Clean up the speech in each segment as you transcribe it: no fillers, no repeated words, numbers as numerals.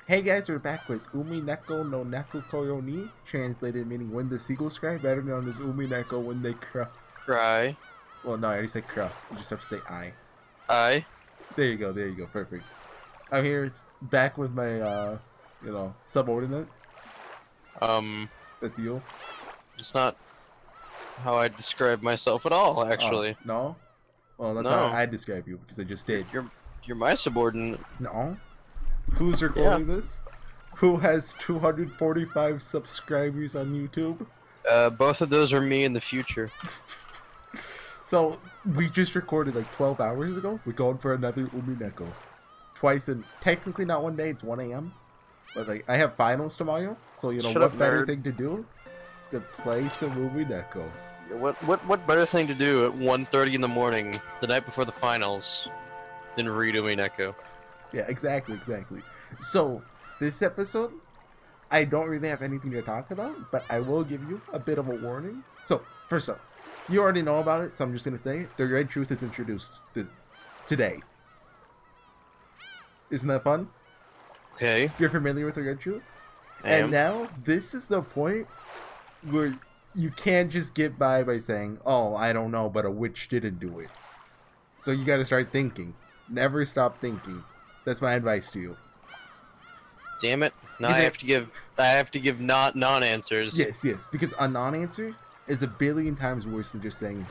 Hey guys, we're back with Umineko no Naku Koyo ni, translated meaning when the seagulls cry, better known as Umineko when they cry. Cry. Well, no, I already said cry. You just have to say I. I. There you go, perfect. I'm here back with my, subordinate. That's you. It's not how I describe myself at all, actually. No? Well, that's how No. I describe you, because I just did. You're my subordinate. No? Who's recording this? Who has 245 subscribers on YouTube? Both of those are me in the future. So, we just recorded like 12 hours ago. We're going for another Umineko. Twice in, technically not one day, it's 1 a.m. But like, I have finals tomorrow, so you know, Shut what up, better nerd. thing to do than play some Umineko. What better thing to do at 1:30 in the morning, the night before the finals, than read Umineko? Yeah, exactly. So, this episode, I don't really have anything to talk about, but I will give you a bit of a warning. So, first up, you already know about it, so I'm just going to say, the Red Truth is introduced today. Isn't that fun? Okay. You're familiar with the Red Truth? I And am. now, this is the point where you can't just get by saying, oh, I don't know, but a witch didn't do it. So you gotta start thinking. Never stop thinking. That's my advice to you. Damn it! Now Is I it- have to give non-answers. Yes, because a non-answer is a billion times worse than just saying,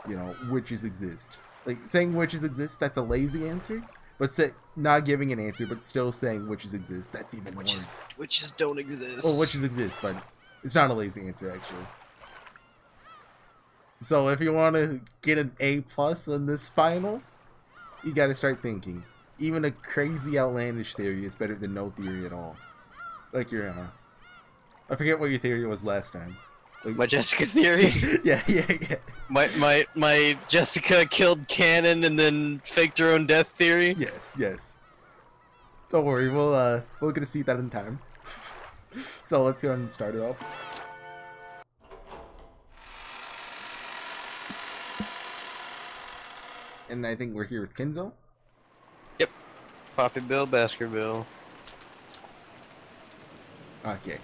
you know, witches exist. Like, saying witches exist, that's a lazy answer. But not giving an answer, but still saying witches exist, that's even worse. Witches don't exist. Well, witches exist, but it's not a lazy answer, actually. So if you want to get an A+ on this final, you got to start thinking. Even a crazy outlandish theory is better than no theory at all. Like your, I forget what your theory was last time. Like, My Jessica theory. yeah. My Jessica killed Cannon and then faked her own death theory. Yes. Don't worry, we'll get to see that in time. So let's go ahead and start it up. And I think we're here with Kenzo. Yep. Poppy Bill, Baskerville. Okay.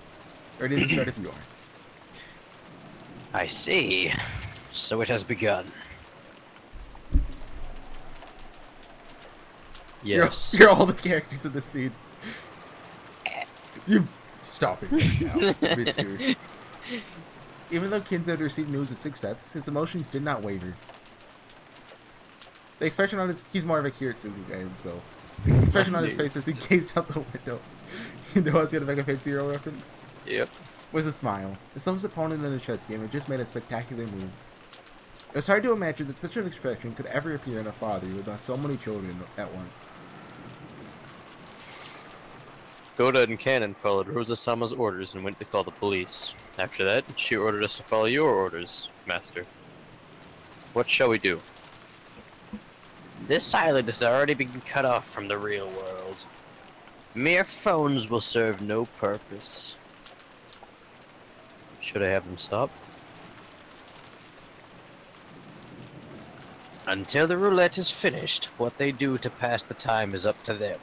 Ready to start if you are. I see. So it has begun. Yes. You're all the characters in the scene. You stop it right now, mister. Even though Kenzo had received news of 6 deaths, his emotions did not waver. The expression on he's more of a Kiritsugu guy himself. The expression on his face as he gazed out the window. You know I was gonna make a Fate Zero reference? Yep. Was a smile. As though his opponent in a chess game had just made a spectacular move. It was hard to imagine that such an expression could ever appear in a father who lost so many children at once. Goda and Cannon followed Rosa-sama's orders and went to call the police. After that, she ordered us to follow your orders, Master. What shall we do? This island has already been cut off from the real world. Mere phones will serve no purpose. Should I have them stop? Until the roulette is finished, what they do to pass the time is up to them.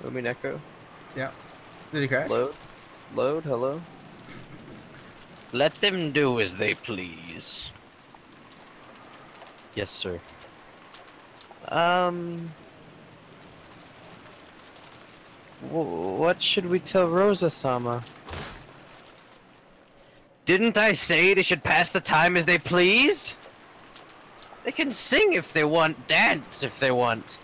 Umineko? Yeah. Did he crash? Load, hello? Let them do as they please. Yes, sir. What should we tell Rosa-sama? Didn't I say they should pass the time as they pleased? They can sing if they want, dance if they want.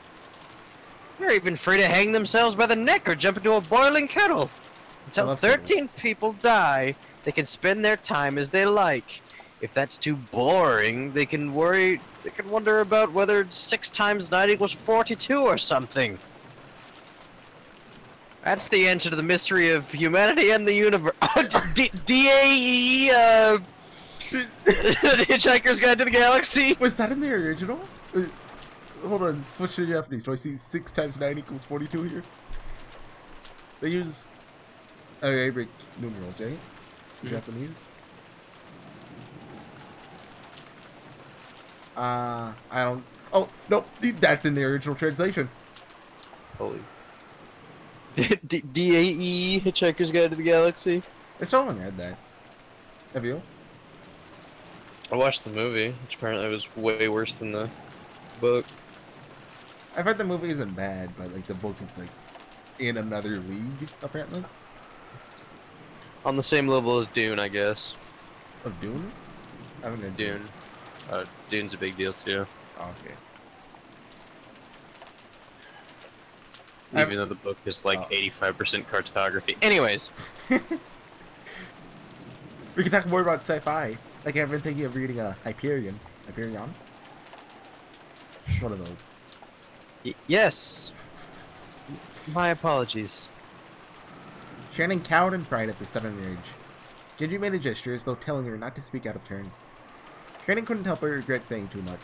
They're even free to hang themselves by the neck or jump into a boiling kettle. Until 13 people die, they can spend their time as they like. If that's too boring, they can wonder about whether 6 times 9 equals 42 or something. That's the answer to the mystery of humanity and the universe. D.A.E. The Hitchhiker's Guide to the Galaxy. Was that in the original? Hold on, switch to Japanese. Do I see 6 times 9 equals 42 here? They use Arabic numerals, right? Japanese. I don't. Oh, nope. That's in the original translation. Holy. DAE, Hitchhiker's Guide to the Galaxy? I still haven't read that. Have you? I watched the movie, which apparently was way worse than the book. I've heard the movie isn't bad, but like the book is like in another league, apparently. On the same level as Dune, I guess. Of Dune? I haven't read Dune. Dune's a big deal too. Oh, okay. Even though the book is like 85% cartography. Anyways. We can talk more about sci-fi. Like I've been thinking of reading Hyperion. Hyperion? One of those. Yes. My apologies. Shannon cowered in pride at the sudden rage. Genji made a gesture as though telling her not to speak out of turn. Shannon couldn't help but regret saying too much.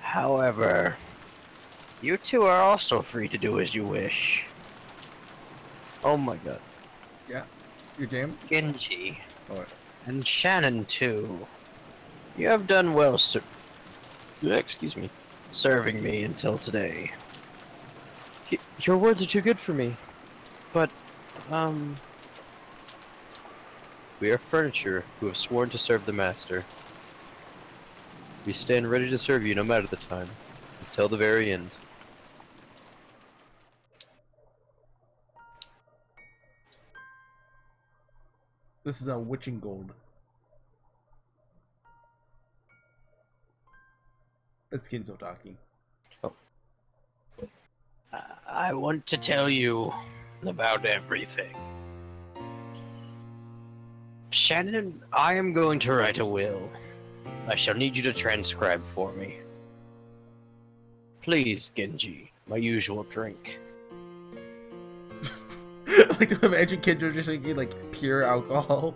However, you two are also free to do as you wish. Oh my god. Yeah. Your game? Genji. Oh. And Shannon too. You have done well, sir. Excuse me. Serving me until today. Your words are too good for me. But, we are furniture who have sworn to serve the master. We stand ready to serve you no matter the time, until the very end. This is a witching gold. That's Kinzo talking. Oh. I want to tell you about everything. Shannon, I am going to write a will. I shall need you to transcribe for me. Please, Genji, my usual drink. Like to imagine Kinzo just drinking like pure alcohol.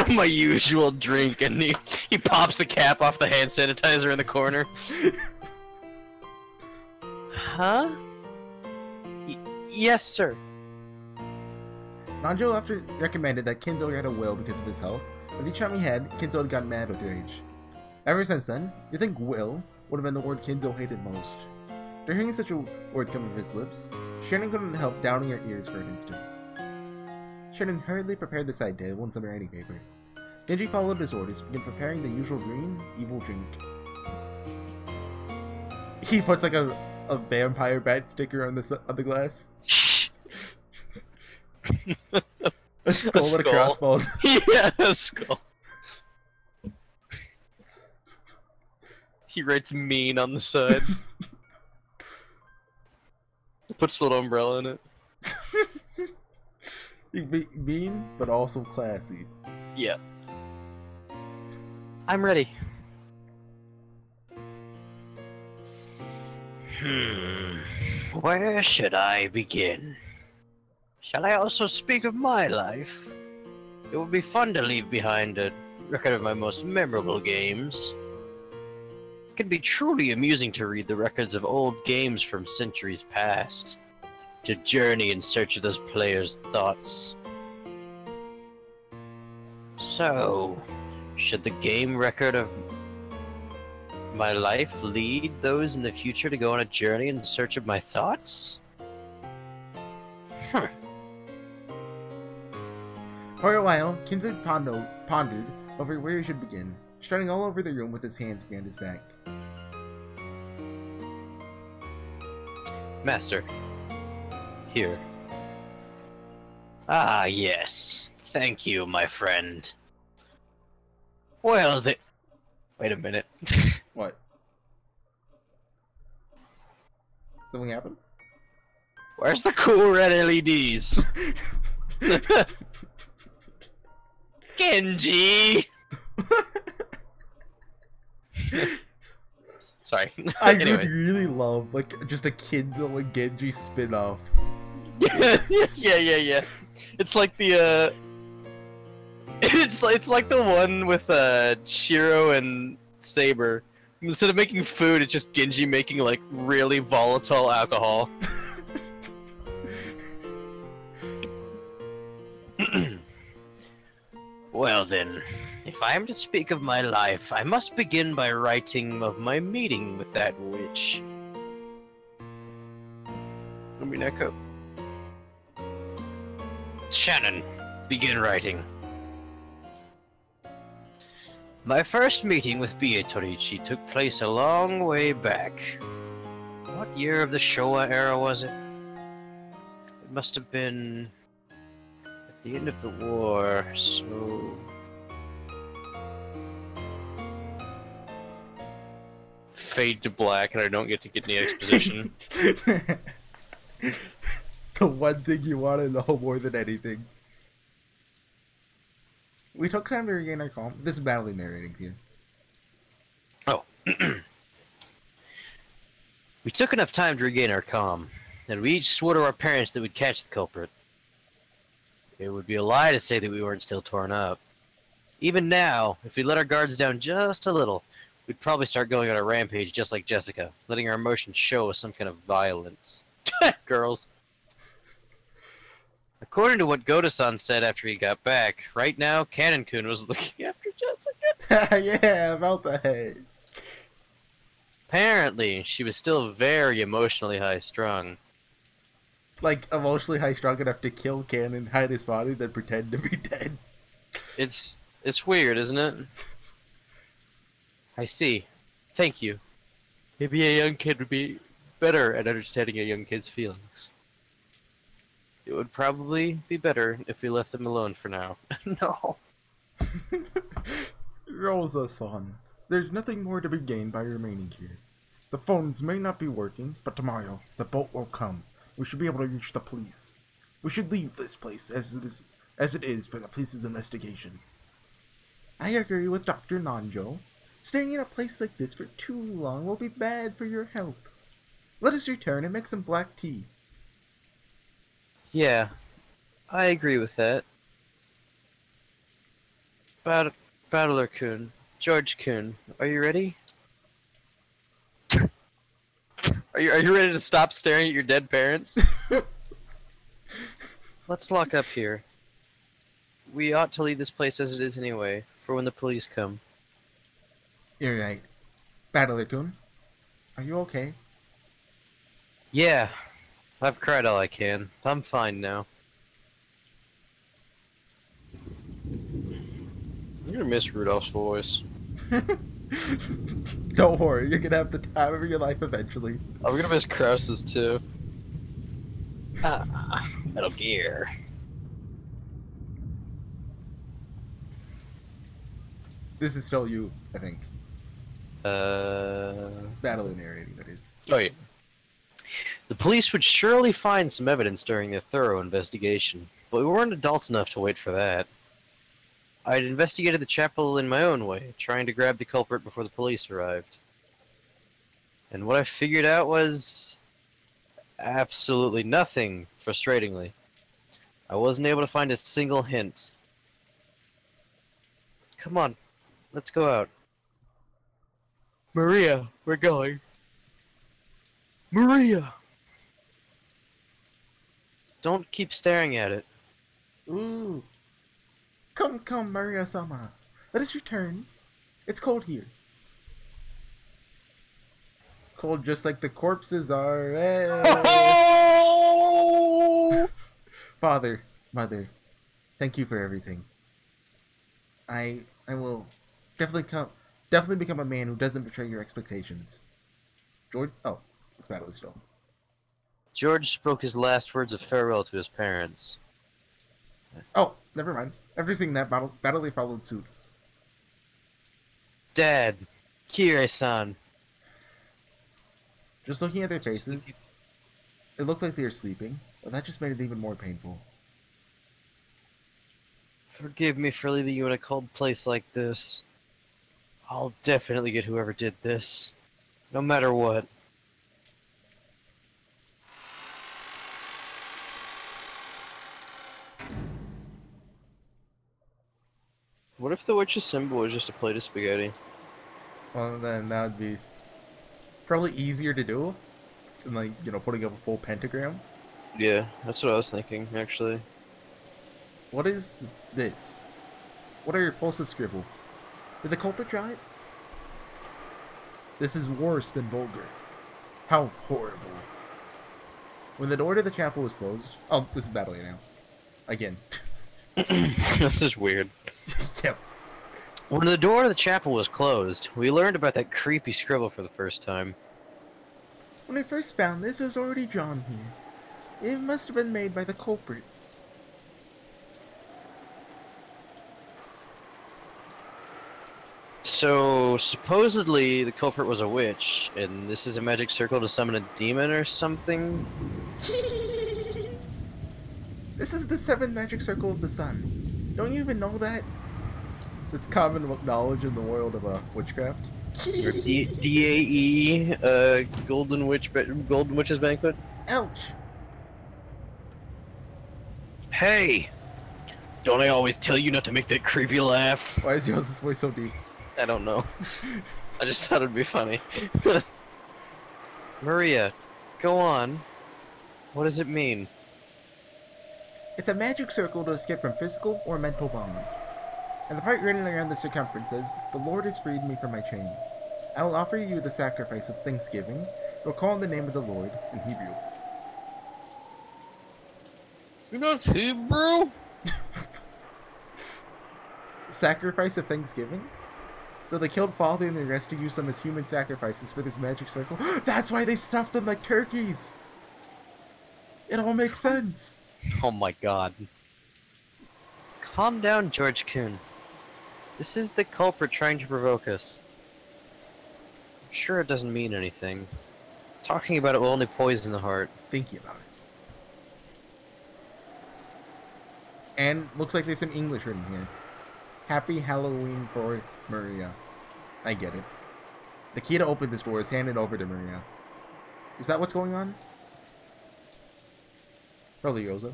My usual drink, and he pops the cap off the hand sanitizer in the corner. Huh? Yes, sir. Nanjo after recommended that Kinzo read a will because of his health, but each time he had, Kinzo had gotten mad with rage. Ever since then, you think will would have been the word Kinzo hated most. After hearing such a word come from his lips, Shannon couldn't help downing her ears for an instant. Shannon hurriedly prepared the side table and some writing paper. Genji followed his orders and began preparing the usual green, evil drink. He puts like a vampire bat sticker on the glass. A skull and a crossbow. Yeah, a skull. He writes mean on the side. Puts a little umbrella in it. Mean, but also classy. Yeah. I'm ready. Where should I begin? Shall I also speak of my life? It would be fun to leave behind a record of my most memorable games. It can be truly amusing to read the records of old games from centuries past, to journey in search of those players' thoughts. So, should the game record of my life lead those in the future to go on a journey in search of my thoughts? For a while, Kinzo pondered over where he should begin, strutting all over the room with his hands behind his back. Master. Here. Ah, yes. Thank you, my friend. Well, wait a minute. What? Something happened? Where's the cool red LEDs? Genji! Sorry. I Anyway. would really love like just a Kinzo and Genji spin-off. yeah. It's like the it's like the one with Shiro and Saber. Instead of making food, it's just Genji making like really volatile alcohol. Well then, if I am to speak of my life, I must begin by writing of my meeting with that witch. Umineko. Shannon, begin writing. My first meeting with Toriichi took place a long way back. What year of the Showa era was it? It must have been at the end of the war, so... Fade to black and I don't get to get any exposition. The one thing you want to know more than anything. We took time to regain our calm. This is badly narrating here. Oh. We took enough time to regain our calm, and we each swore to our parents that we'd catch the culprit. It would be a lie to say that we weren't still torn up. Even now, if we let our guards down just a little, we'd probably start going on a rampage just like Jessica, letting our emotions show with some kind of violence. Girls. According to what Goda-san said after he got back, right now, Cannon-kun was looking after Jessica. Yeah, about that. Apparently, she was still very emotionally high-strung. Like, emotionally high-strung enough to kill Cannon, hide his body, then pretend to be dead. It's weird, isn't it? I see. Thank you. Maybe a young kid would be better at understanding a young kid's feelings. It would probably be better if we left them alone for now. No. Rosa-san, there's nothing more to be gained by remaining here. The phones may not be working, but tomorrow, the boat will come. We should be able to reach the police. We should leave this place as it is for the police's investigation. I agree with Dr. Nanjo. Staying in a place like this for too long will be bad for your health. Let us return and make some black tea. Yeah, I agree with that. Battler-kun, George-kun, are you ready? Are you ready to stop staring at your dead parents? Let's lock up here. We ought to leave this place as it is anyway, for when the police come. You're right. Battler-kun, are you okay? Yeah, I've cried all I can. I'm fine now. I'm gonna miss Rudolph's voice. Don't worry, you're gonna have the time of your life eventually. I'm gonna miss Krause's too. Metal Gear. This is still you, I think. Battler narrating, that is. Oh yeah. The police would surely find some evidence during their thorough investigation, but we weren't adult enough to wait for that. I had investigated the chapel in my own way, trying to grab the culprit before the police arrived. And what I figured out was... absolutely nothing, frustratingly. I wasn't able to find a single hint. Come on, let's go out. Maria, we're going. Maria! Don't keep staring at it. Ooh. Come, Maria-sama. Let us return. It's cold here. Cold just like the corpses are. Hey. Father, Mother, thank you for everything. I will definitely become a man who doesn't betray your expectations. George? Oh, it's Battler still. George spoke his last words of farewell to his parents. Oh, never mind. After seeing that, Battler followed suit. Dad, Kirei-san. Just looking at their faces, it looked like they were sleeping, but that just made it even more painful. Forgive me for leaving you in a cold place like this. I'll definitely get whoever did this. No matter what. What if the witch's symbol was just a plate of spaghetti? Well, then that would be probably easier to do than, like, you know, putting up a full pentagram. Yeah, that's what I was thinking, actually. What is this? What are your repulsive scribble? Did the culprit draw it? This is worse than vulgar. How horrible. When the door to the chapel was closed... Oh, this is battle now. Again. This is weird. Yep. When the door to the chapel was closed, we learned about that creepy scribble for the first time. When I first found this, it was already drawn here. It must have been made by the culprit. So, supposedly, the culprit was a witch, and this is a magic circle to summon a demon or something? This is the 7th magic circle of the sun. Don't you even know that? It's common knowledge in the world of witchcraft. Or DAE, Golden Witch's Banquet? Ouch! Hey! Don't I always tell you not to make that creepy laugh? Why is yours voice so deep? I don't know. I just thought it'd be funny. Maria, go on. What does it mean? It's a magic circle to escape from physical or mental bonds. And the part written around the circumference says, "The Lord has freed me from my chains. I will offer you the sacrifice of thanksgiving. You'll call on the name of the Lord in Hebrew." She knows Hebrew? Sacrifice of thanksgiving? So they killed Father and the rest to use them as human sacrifices for this magic circle. That's why they stuffed them like turkeys! It all makes sense! Oh my god. Calm down, George Kuhn. This is the culprit trying to provoke us. I'm sure it doesn't mean anything. Talking about it will only poison the heart. Thinking about it. And looks like there's some English written here. Happy Halloween for Maria. I get it. The key to open this door is handed over to Maria. Is that what's going on? Probably Yozo.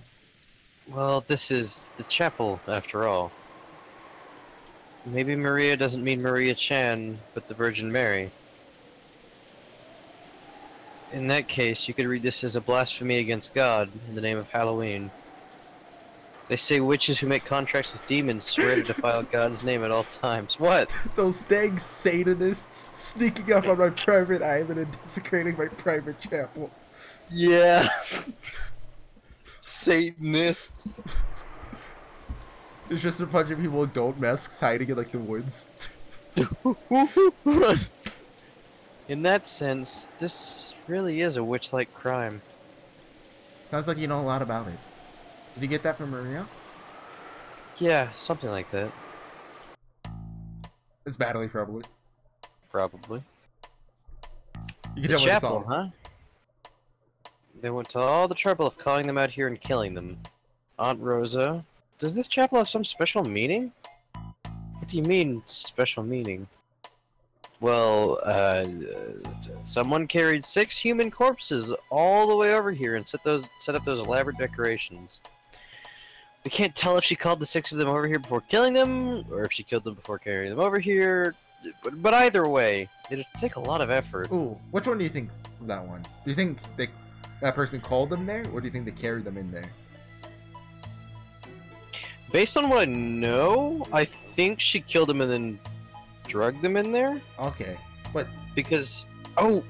Well, this is the chapel, after all. Maybe Maria doesn't mean Maria Chan, but the Virgin Mary. In that case, you could read this as a blasphemy against God in the name of Halloween. They say witches who make contracts with demons swear to defile God's name at all times. What? Those dang Satanists sneaking up on my private island and desecrating my private chapel. Yeah. Satanists. There's just a bunch of people with goat masks hiding in like the woods. In that sense, this really is a witch-like crime. Sounds like you know a lot about it. Did you get that from Maria? Yeah, something like that. It's badly, probably. Probably. You can The tell chapel, what huh? They went to all the trouble of calling them out here and killing them. Aunt Rosa, does this chapel have some special meaning? What do you mean, special meaning? Well, someone carried 6 human corpses all the way over here and set up those elaborate decorations. We can't tell if she called the 6 of them over here before killing them, or if she killed them before carrying them over here. But either way, it'd take a lot of effort. Ooh, which one do you think of that one? Do you think that person called them there, or do you think they carried them in there? Based on what I know, I think she killed them and then drugged them in there. Okay, but Because... Oh!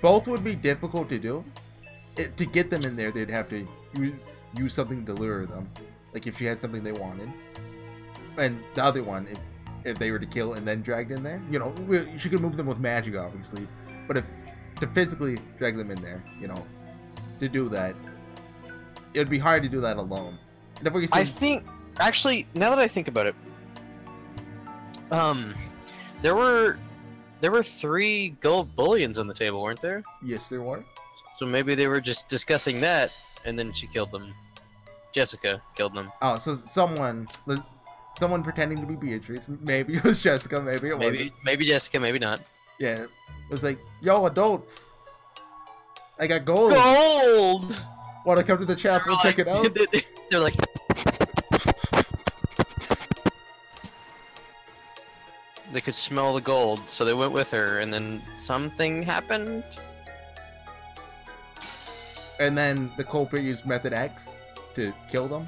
both would be difficult to do. To get them in there, they'd have to use something to lure them. Like if she had something they wanted. And the other one, if they were to kill and then dragged in there, you know, she could move them with magic, obviously. But if to physically drag them in there, you know, to do that, it would be hard to do that alone. And if we I think... Actually, now that I think about it, there were 3 gold bullions on the table, weren't there? Yes, there were. So maybe they were just discussing that, and then she killed them. Jessica killed them. Oh, so someone pretending to be Beatrice. Maybe it was Jessica. Maybe it wasn't. Maybe Jessica. Maybe not. Yeah, it was like, yo, adults, I got gold. Gold. Want to come to the chapel? Check it out. They're like. They could smell the gold, so they went with her, and then something happened. And then the culprit used Method X to kill them.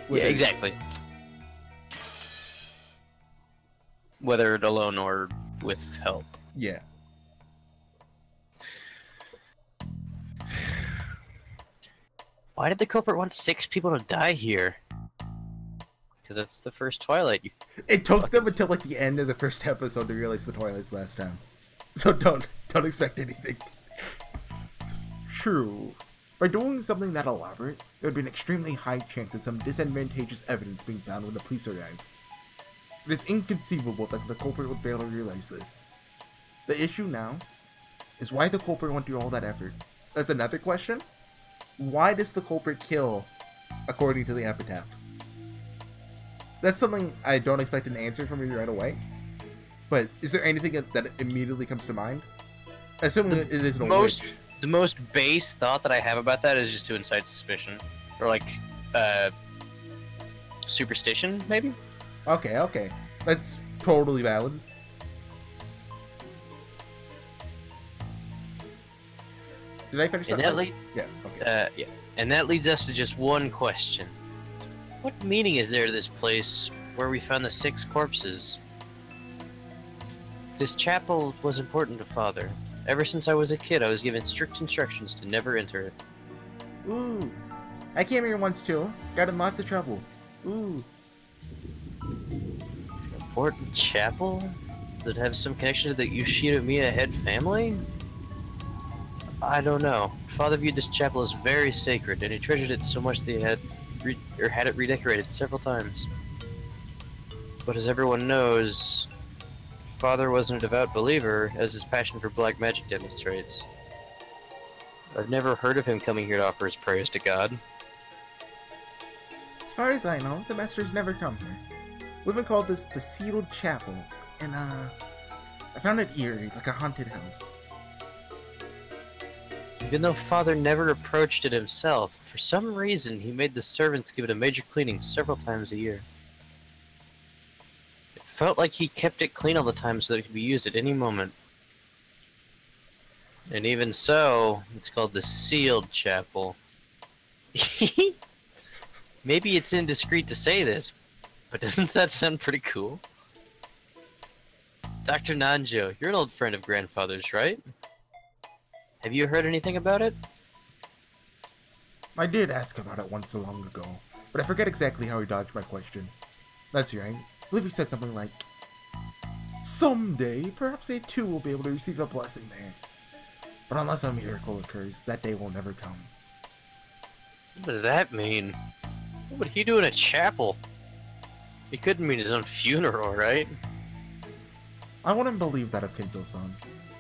Yeah, exactly. Whether alone or with help. Yeah. Why did the culprit want 6 people to die here? Because that's the first Twilight. It took them until like the end of the first episode to realize the Twilight's last time. So don't expect anything. True. By doing something that elaborate, there would be an extremely high chance of some disadvantageous evidence being found when the police arrive. It is inconceivable that the culprit would fail to realize this. The issue now is why the culprit went through all that effort. That's another question. Why does the culprit kill according to the epitaph? That's something I don't expect an answer from you right away. But is there anything that immediately comes to mind? Assuming it is a witch. The most base thought that I have about that is just to incite suspicion. Or like, superstition, maybe? Okay. That's totally valid. Did I finish that? Yeah, okay. Yeah. And that leads us to just one question. What meaning is there to this place where we found the 6 corpses? This chapel was important to Father. Ever since I was a kid, I was given strict instructions to never enter it. Ooh. I came here once too. Got in lots of trouble. Ooh. Important chapel? Does it have some connection to the Yoshida head family? I don't know. Father viewed this chapel as very sacred, and he treasured it so much that he had it redecorated several times. But as everyone knows, Father wasn't a devout believer, as his passion for black magic demonstrates. I've never heard of him coming here to offer his prayers to God. As far as I know, the Master's never come here. We've been called this the Sealed Chapel, and I found it eerie, like a haunted house. Even though Father never approached it himself, for some reason he made the servants give it a major cleaning several times a year. It felt like he kept it clean all the time so that it could be used at any moment. And even so, it's called the Sealed Chapel. Maybe it's indiscreet to say this, but doesn't that sound pretty cool? Dr. Nanjo, you're an old friend of Grandfather's, right? Have you heard anything about it? I did ask about it once so long ago, but I forget exactly how he dodged my question. That's right. I believe he said something like, someday, perhaps they too will be able to receive a blessing there. But unless a miracle occurs, that day will never come. What does that mean? What would he do in a chapel? He couldn't mean his own funeral, right? I wouldn't believe that of Kinzo-san.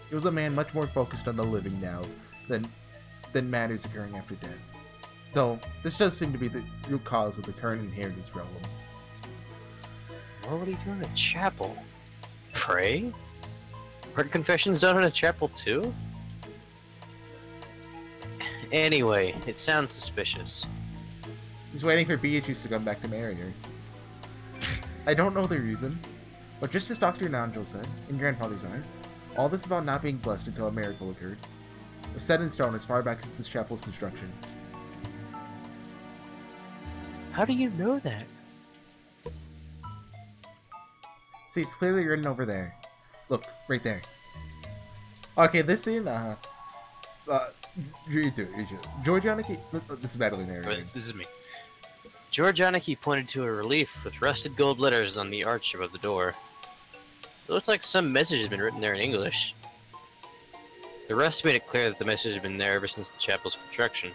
He was a man much more focused on the living now than matters occurring after death. Though, this does seem to be the root cause of the current inheritance problem. What would he do in a chapel? Pray? Aren't confessions done in a chapel too? Anyway, it sounds suspicious. He's waiting for Beatrice to come back to marry her. I don't know the reason, but just as Dr. Nanjo said, in Grandfather's eyes, all this about not being blessed until a miracle occurred was set in stone as far back as this chapel's construction. How do you know that? See, it's clearly written over there. Look, right there. Okay, this scene, George Aniki, this is badly narrated. This is me. George Aniki pointed to a relief with rusted gold letters on the arch above the door. It looks like some message has been written there in English. The rest made it clear that the message had been there ever since the chapel's construction.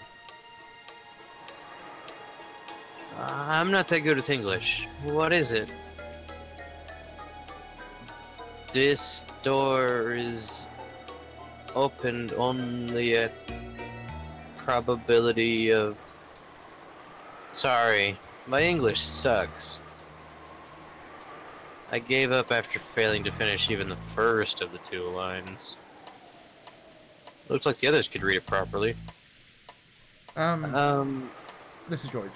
I'm not that good with English. What is it? This door is opened only at probability of... Sorry, my English sucks. I gave up after failing to finish even the first of the 2 lines. Looks like the others could read it properly. This is George.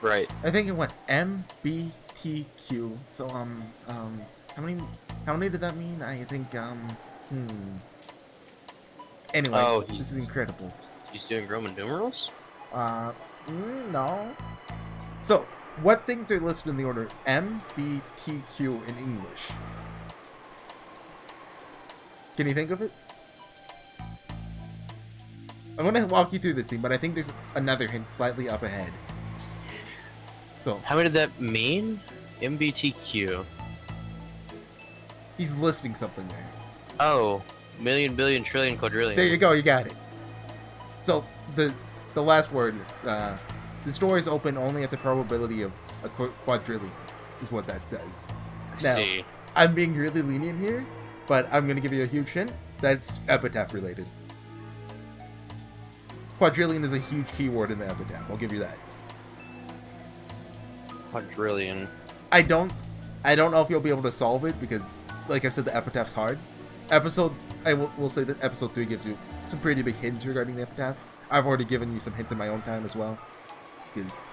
Right. I think it went MBTQ. So, how many did that mean? I think, Anyway, this is incredible. He's doing Roman numerals? No. So, what things are listed in the order MBTQ in English? Can you think of it? I'm gonna walk you through this scene, but I think there's another hint slightly up ahead. So, how many did that mean? MBTQ. he's listing something there. Oh, million, billion, trillion, quadrillion. There you go, you got it. So, the last word, the store is open only at the probability of a quadrillion, is what that says. Now, See. I'm being really lenient here, but I'm gonna give you a huge hint. That's epitaph related. Quadrillion is a huge keyword in the epitaph, I'll give you that. Quadrillion. I don't know if you'll be able to solve it because, like I said, the epitaph's hard. I will say that episode 3 gives you some pretty big hints regarding the epitaph. I've already given you some hints in my own time as well. Because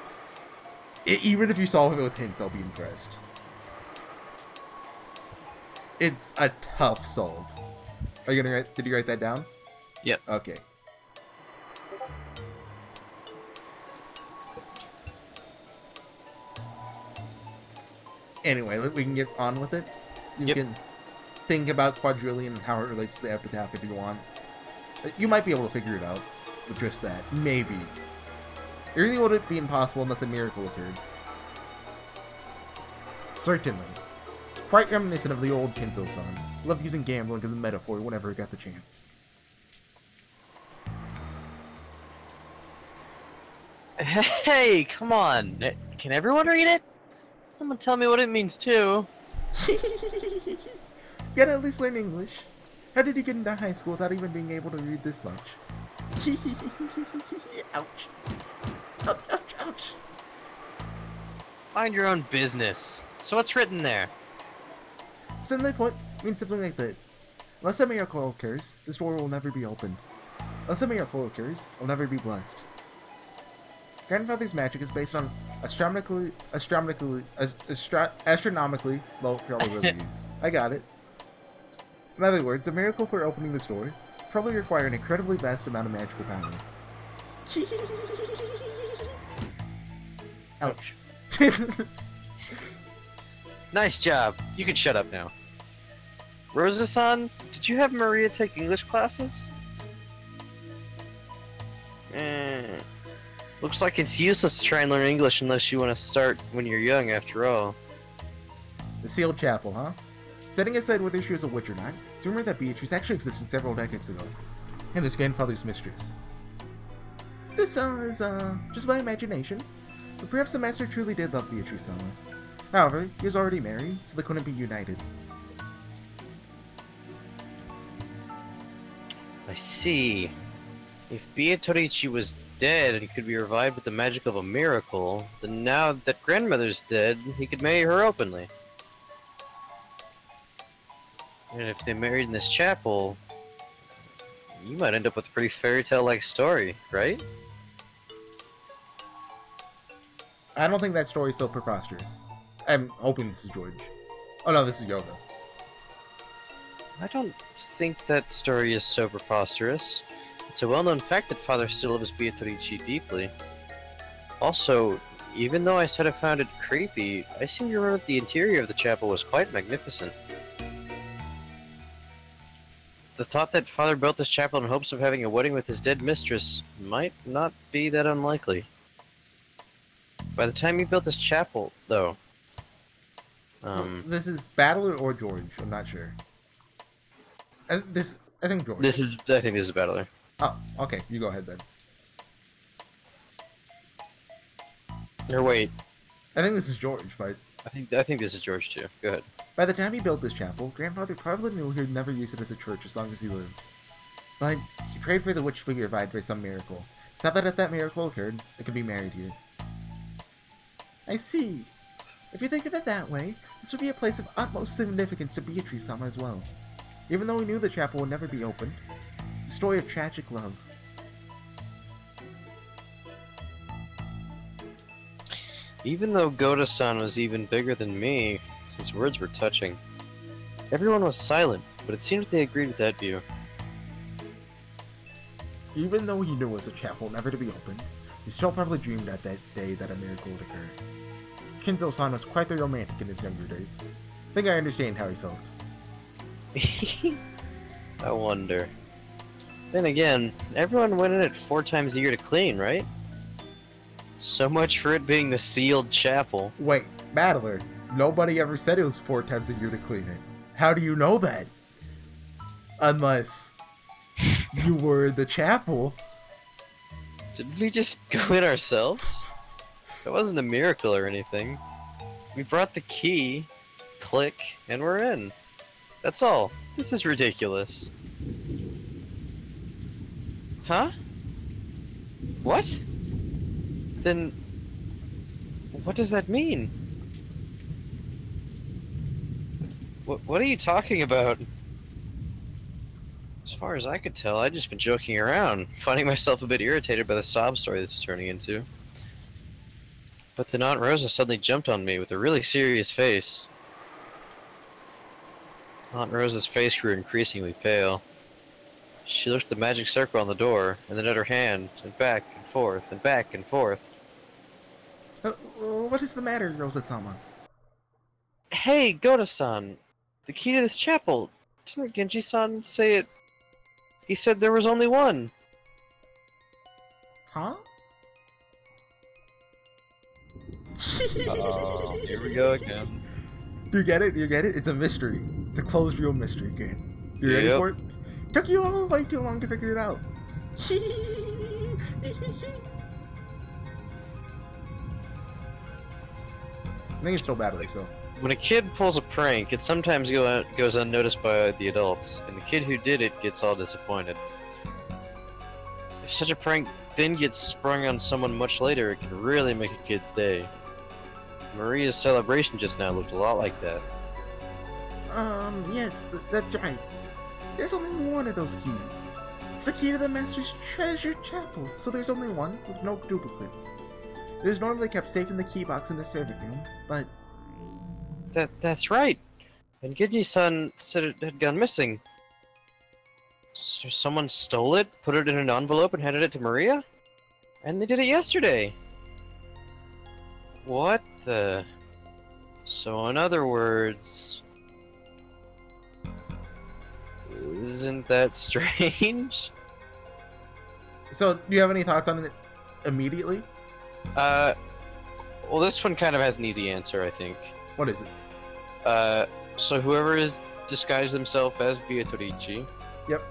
even if you solve it with hints, I'll be impressed. It's a tough solve. Are you gonna did you write that down? Yep. Okay. Anyway, we can get on with it. You can think about quadrillion and how it relates to the epitaph if you want. You might be able to figure it out with just that. Maybe. It really wouldn't be impossible unless a miracle occurred. Certainly. It's quite reminiscent of the old Kinzo-san. Loved using gambling as a metaphor whenever he got the chance. Hey, come on. Can everyone read it? Someone tell me what it means too. You gotta at least learn English. How did you get into high school without even being able to read this much? Ouch. Ouch, ouch, ouch. Mind your own business. So what's written there? Simply put, means something like this. Unless a miracle occurs, this door will never be opened. Unless a miracle occurs, I'll never be blessed. Grandfather's magic is based on astronomically low probabilities. I got it. In other words, a miracle for opening this door probably require an incredibly vast amount of magical power. Ouch. Nice job. You can shut up now. Rosa-san, did you have Maria take English classes? Looks like it's useless to try and learn English unless you want to start when you're young, after all. The sealed chapel, huh? Setting aside whether she was a witch or not, it's rumored that Beatrice actually existed several decades ago, and his grandfather's mistress. This is just my imagination, but perhaps the master truly did love Beatrice-sama. However, he was already married, so they couldn't be united. I see. If Beatrice was dead and could be revived with the magic of a miracle, then now that grandmother's dead, he could marry her openly. And if they married in this chapel, you might end up with a pretty fairy tale-like story, right? I don't think that story's so preposterous. I'm hoping this is George. Oh no, this is Yoza. I don't think that story is so preposterous. It's a well-known fact that Father still loves Beatrice deeply. Also, even though I said I found it creepy, I seem to remember that the interior of the chapel was quite magnificent. The thought that Father built this chapel in hopes of having a wedding with his dead mistress might not be that unlikely. By the time he built this chapel, though... This is Battler or George, I'm not sure. I think George. I think this is Battler. Oh, okay, you go ahead then. Or wait. I think this is George, but... I think this is George too. Go ahead. By the time he built this chapel, Grandfather probably knew he would never use it as a church as long as he lived. But he prayed for the witch to be revived by some miracle. Thought that if that miracle occurred, they could be married here. I see. If you think of it that way, this would be a place of utmost significance to Beatrice-sama as well. Even though he knew the chapel would never be opened, it's a story of tragic love. Even though Goda-san was even bigger than me, his words were touching. Everyone was silent, but it seemed they agreed with that view. Even though he knew it was a chapel never to be opened, he still probably dreamed at that day that a miracle would occur. Kinzo-san was quite the romantic in his younger days. I think I understand how he felt. I wonder. Then again, everyone went in it 4 times a year to clean, right? So much for it being the sealed chapel. Wait, Battler, nobody ever said it was 4 times a year to clean it. How do you know that? Unless you were the chapel. Did we just go in ourselves? That wasn't a miracle or anything. We brought the key, click, and we're in. That's all. This is ridiculous. Huh? What? Then, what does that mean? What are you talking about? As far as I could tell, I'd just been joking around, finding myself a bit irritated by the sob story this is turning into. But then Aunt Rosa suddenly jumped on me with a really serious face. Aunt Rosa's face grew increasingly pale. She looked at the magic circle on the door, and then at her hand, and back and forth, and back and forth. What is the matter, Rosa-sama? Hey, Goda-san! The key to this chapel! Didn't Genji-san say it? He said there was only one! Huh? Oh, here we go again. Do you get it? Do you get it? It's a mystery. It's a closed real mystery game. You ready for it? Took you all way too long to figure it out. I think it's still battling, so. When a kid pulls a prank, it sometimes goes unnoticed by the adults, and the kid who did it gets all disappointed. If such a prank then gets sprung on someone much later, it can really make a kid's day. Maria's celebration just now looked a lot like that. Yes, that's right. There's only one of those keys. It's the key to the Master's treasured chapel, so there's only one with no duplicates. It is normally kept safe in the key box in the servant room, but... That's right. And Genji-san said it had gone missing. So someone stole it, put it in an envelope, and handed it to Maria? And they did it yesterday! What the... So in other words... Isn't that strange? So, do you have any thoughts on it immediately? Well, this one kind of has an easy answer, I think. What is it? So whoever is disguised themselves as Beatrice. Yep.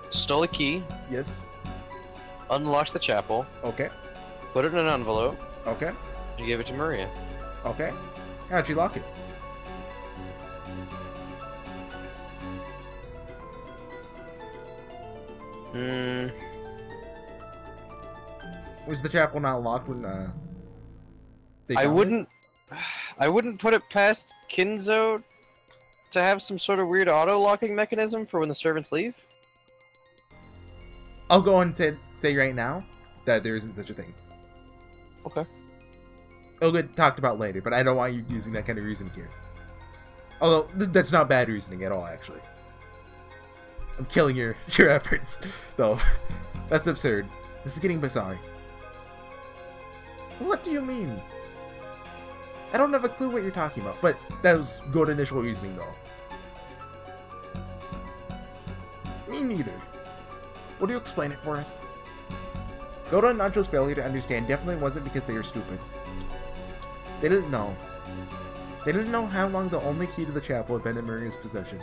Stole a key. Yes. Unlocked the chapel. Okay. Put it in an envelope. Okay. And gave it to Maria. Okay. How'd you lock it? Was the chapel not locked when they I found wouldn't it? I wouldn't put it past Kinzo to have some sort of weird auto-locking mechanism for when the servants leave. I'll go and say right now that there isn't such a thing. Okay. It'll get talked about later, but I don't want you using that kind of reasoning here. Although, that's not bad reasoning at all, actually. I'm killing your efforts, though. That's absurd. This is getting bizarre. What do you mean? I don't have a clue what you're talking about, but that was good initial reasoning, though. Me neither. Will you explain it for us? Goda and Nacho's failure to understand definitely wasn't because they were stupid. They didn't know. They didn't know how long the only key to the chapel had been in Maria's possession.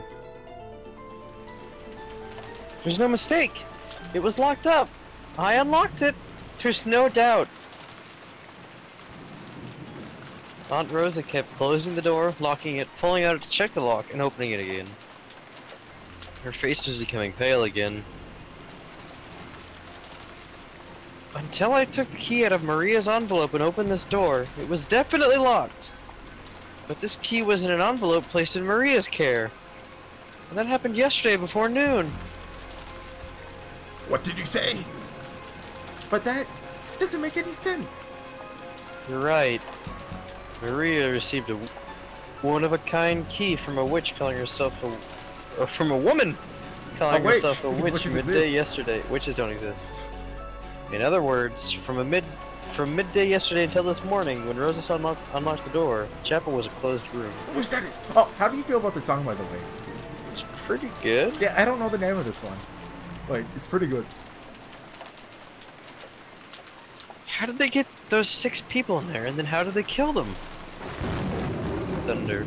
There's no mistake. It was locked up. I unlocked it. There's no doubt. Aunt Rosa kept closing the door, locking it, pulling out to check the lock, and opening it again. Her face was becoming pale again. Until I took the key out of Maria's envelope and opened this door, it was definitely locked. But this key was in an envelope placed in Maria's care. And that happened yesterday before noon. What did you say? But that doesn't make any sense. You're right. Maria received a one-of-a-kind key from a witch calling herself a... or from a woman calling herself a witch midday yesterday. Witches don't exist. In other words, from midday yesterday until this morning, when Rosa unlocked the door, the chapel was a closed room. Who said it? Oh, how do you feel about the song, by the way? It's pretty good. Yeah, I don't know the name of this one. But it's pretty good. How did they get those 6 people in there, and then how did they kill them? Thunder.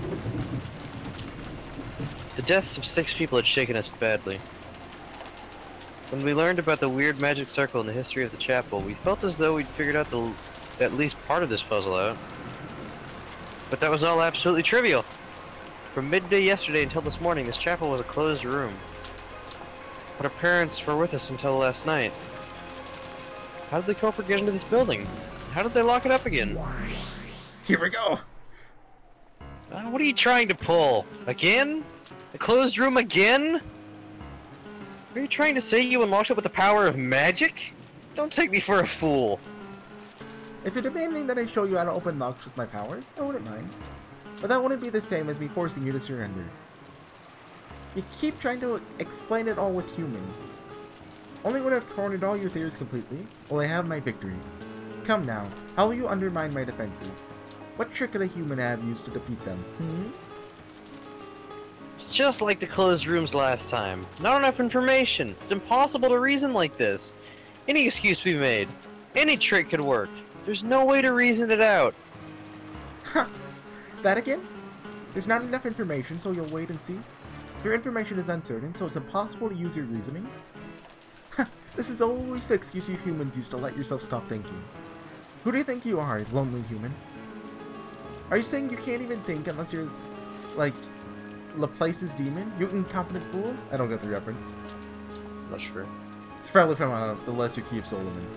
The deaths of 6 people had shaken us badly. When we learned about the weird magic circle and the history of the chapel, we felt as though we'd figured out at least part of this puzzle out. But that was all absolutely trivial. From midday yesterday until this morning, this chapel was a closed room. But our parents were with us until last night. How did the culprit get into this building? How did they lock it up again? Here we go! What are you trying to pull? Again? A closed room again? Are you trying to say you unlocked it with the power of magic? Don't take me for a fool. If you're demanding that I show you how to open locks with my power, I wouldn't mind. But that wouldn't be the same as me forcing you to surrender. You keep trying to explain it all with humans. Only when I've cornered all your theories completely will I have my victory. Come now, how will you undermine my defenses? What trick could a human have used to defeat them? It's just like the closed rooms last time. Not enough information. It's impossible to reason like this. Any excuse be made. Any trick could work. There's no way to reason it out. Huh. That again? There's not enough information, so you'll wait and see? Your information is uncertain, so it's impossible to use your reasoning? This is always the excuse you humans use to let yourself stop thinking. Who do you think you are, lonely human? Are you saying you can't even think unless you're, like, Laplace's demon? You incompetent fool? I don't get the reference. Not sure. It's probably from the Lesser Key of Solomon.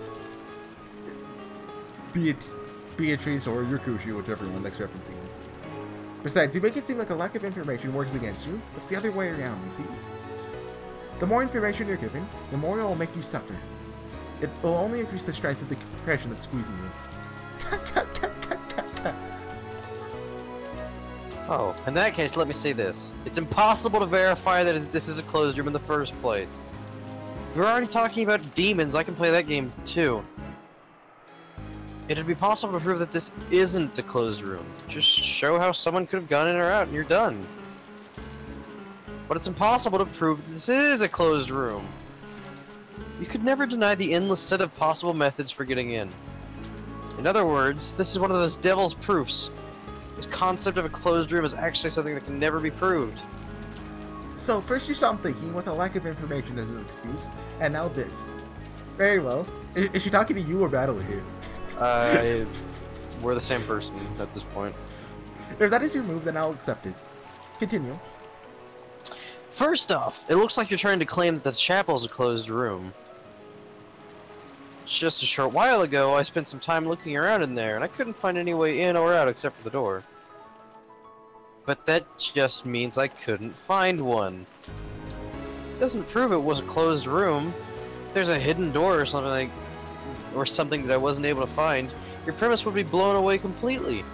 Be it Beatrice or Yakushi, whichever one that's referencing it. Besides, you make it seem like a lack of information works against you. It's the other way around, you see? The more information you're given, the more it will make you suffer. It will only increase the strength of the compression that's squeezing you. Oh, in that case, let me say this. It's impossible to verify that this is a closed room in the first place. We're already talking about demons, I can play that game too. It'd be possible to prove that this isn't a closed room. Just show how someone could have gone in or out and you're done. But it's impossible to prove that this is a closed room. You could never deny the endless set of possible methods for getting in. In other words, this is one of those devil's proofs. This concept of a closed room is actually something that can never be proved. So, first you stopped thinking with a lack of information as an excuse, and now this. Very well. Is she talking to you or Battle here? We're the same person at this point. If that is your move, then I'll accept it. Continue. First off, it looks like you're trying to claim that the chapel is a closed room. Just a short while ago, I spent some time looking around in there, and I couldn't find any way in or out except for the door. But that just means I couldn't find one. It doesn't prove it was a closed room. If there's a hidden door or something that I wasn't able to find, your premise would be blown away completely.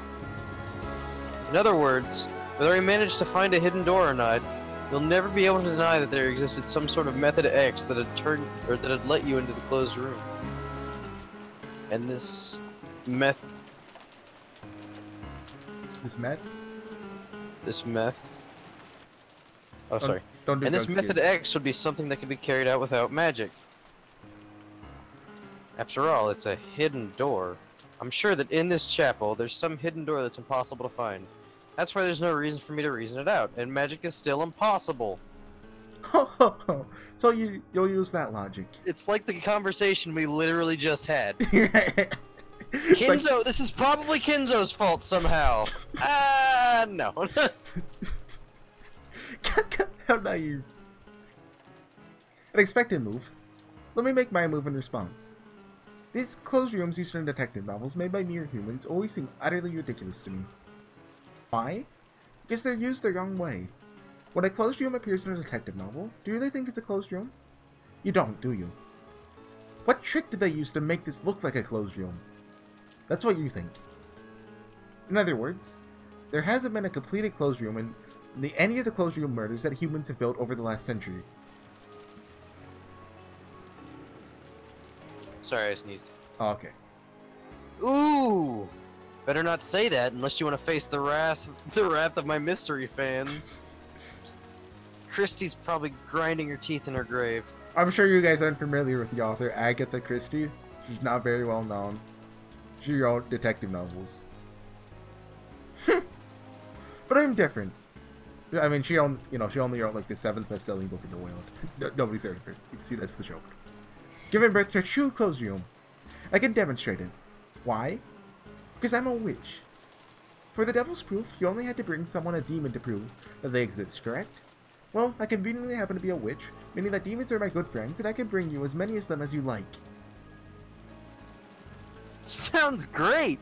In other words, whether I managed to find a hidden door or not, you'll never be able to deny that there existed some sort of method X that had let you into the closed room. And this meth. Oh, sorry. Don't do and this drugs method here. X would be something that could be carried out without magic. After all, it's a hidden door. I'm sure that in this chapel, there's some hidden door that's impossible to find. That's why there's no reason for me to reason it out, and magic is still impossible. So you'll use that logic. It's like the conversation we literally just had. It's Kinzo, like... this is probably Kinzo's fault somehow. No. How naive. An expected move. Let me make my move in response. These closed rooms used in detective novels made by mere humans always seem utterly ridiculous to me. Why? Because they're used the wrong way. When a closed room appears in a detective novel, do you really think it's a closed room? You don't, do you? What trick did they use to make this look like a closed room? That's what you think. In other words, there hasn't been a completed closed room in any of the closed room murders that humans have built over the last century. Sorry, I sneezed. Oh, okay. Ooh! Better not say that unless you want to face the wrath of my mystery fans. Christie's probably grinding her teeth in her grave. I'm sure you guys aren't familiar with the author Agatha Christie. She's not very well known. She wrote detective novels. But I'm different. I mean, she only wrote like the 7th best-selling book in the world. Nobody's heard of her. You can see that's the joke. Giving birth to a true closure. I can demonstrate it. Why? Because I'm a witch. For the devil's proof, you only had to bring someone a demon to prove that they exist, correct? Well, I conveniently happen to be a witch, meaning that demons are my good friends, and I can bring you as many of them as you like. Sounds great!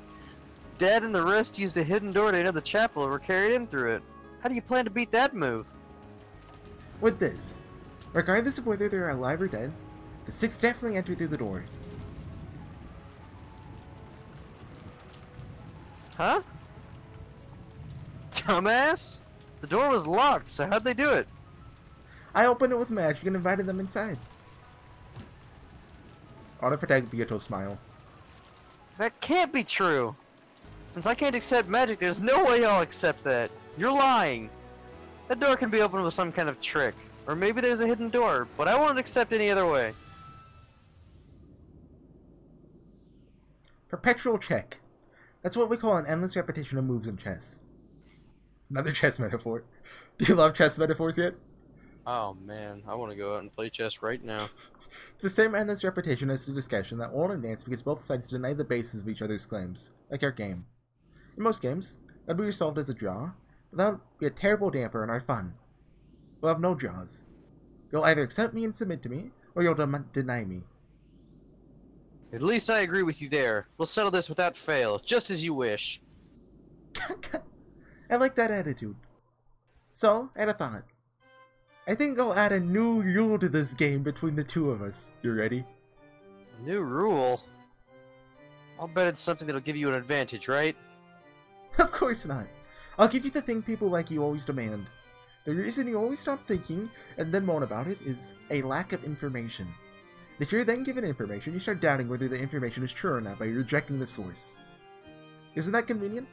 Dad and the rest used a hidden door to enter the chapel and were carried in through it. How do you plan to beat that move? With this, regardless of whether they're alive or dead, the 6 definitely enter through the door. Huh? Dumbass? The door was locked, so how'd they do it? I opened it with magic and invited them inside. Autoprotect Beato smile. That can't be true! Since I can't accept magic, there's no way I'll accept that. You're lying. That door can be opened with some kind of trick. Or maybe there's a hidden door, but I won't accept any other way. Perpetual check. That's what we call an endless repetition of moves in chess. Another chess metaphor. Do you love chess metaphors yet? Oh man, I want to go out and play chess right now. It's the same endless repetition as the discussion that won't advance because both sides deny the basis of each other's claims, like our game. In most games, that'd be resolved as a draw, but that would be a terrible damper on our fun. We'll have no draws. You'll either accept me and submit to me, or you'll deny me. At least I agree with you there. We'll settle this without fail, just as you wish. I like that attitude. So, I had a thought. I think I'll add a new rule to this game between the two of us. You ready? New rule? I'll bet it's something that'll give you an advantage, right? Of course not. I'll give you the thing people like you always demand. The reason you always stop thinking and then moan about it is a lack of information. If you're then given information, you start doubting whether the information is true or not by rejecting the source. Isn't that convenient?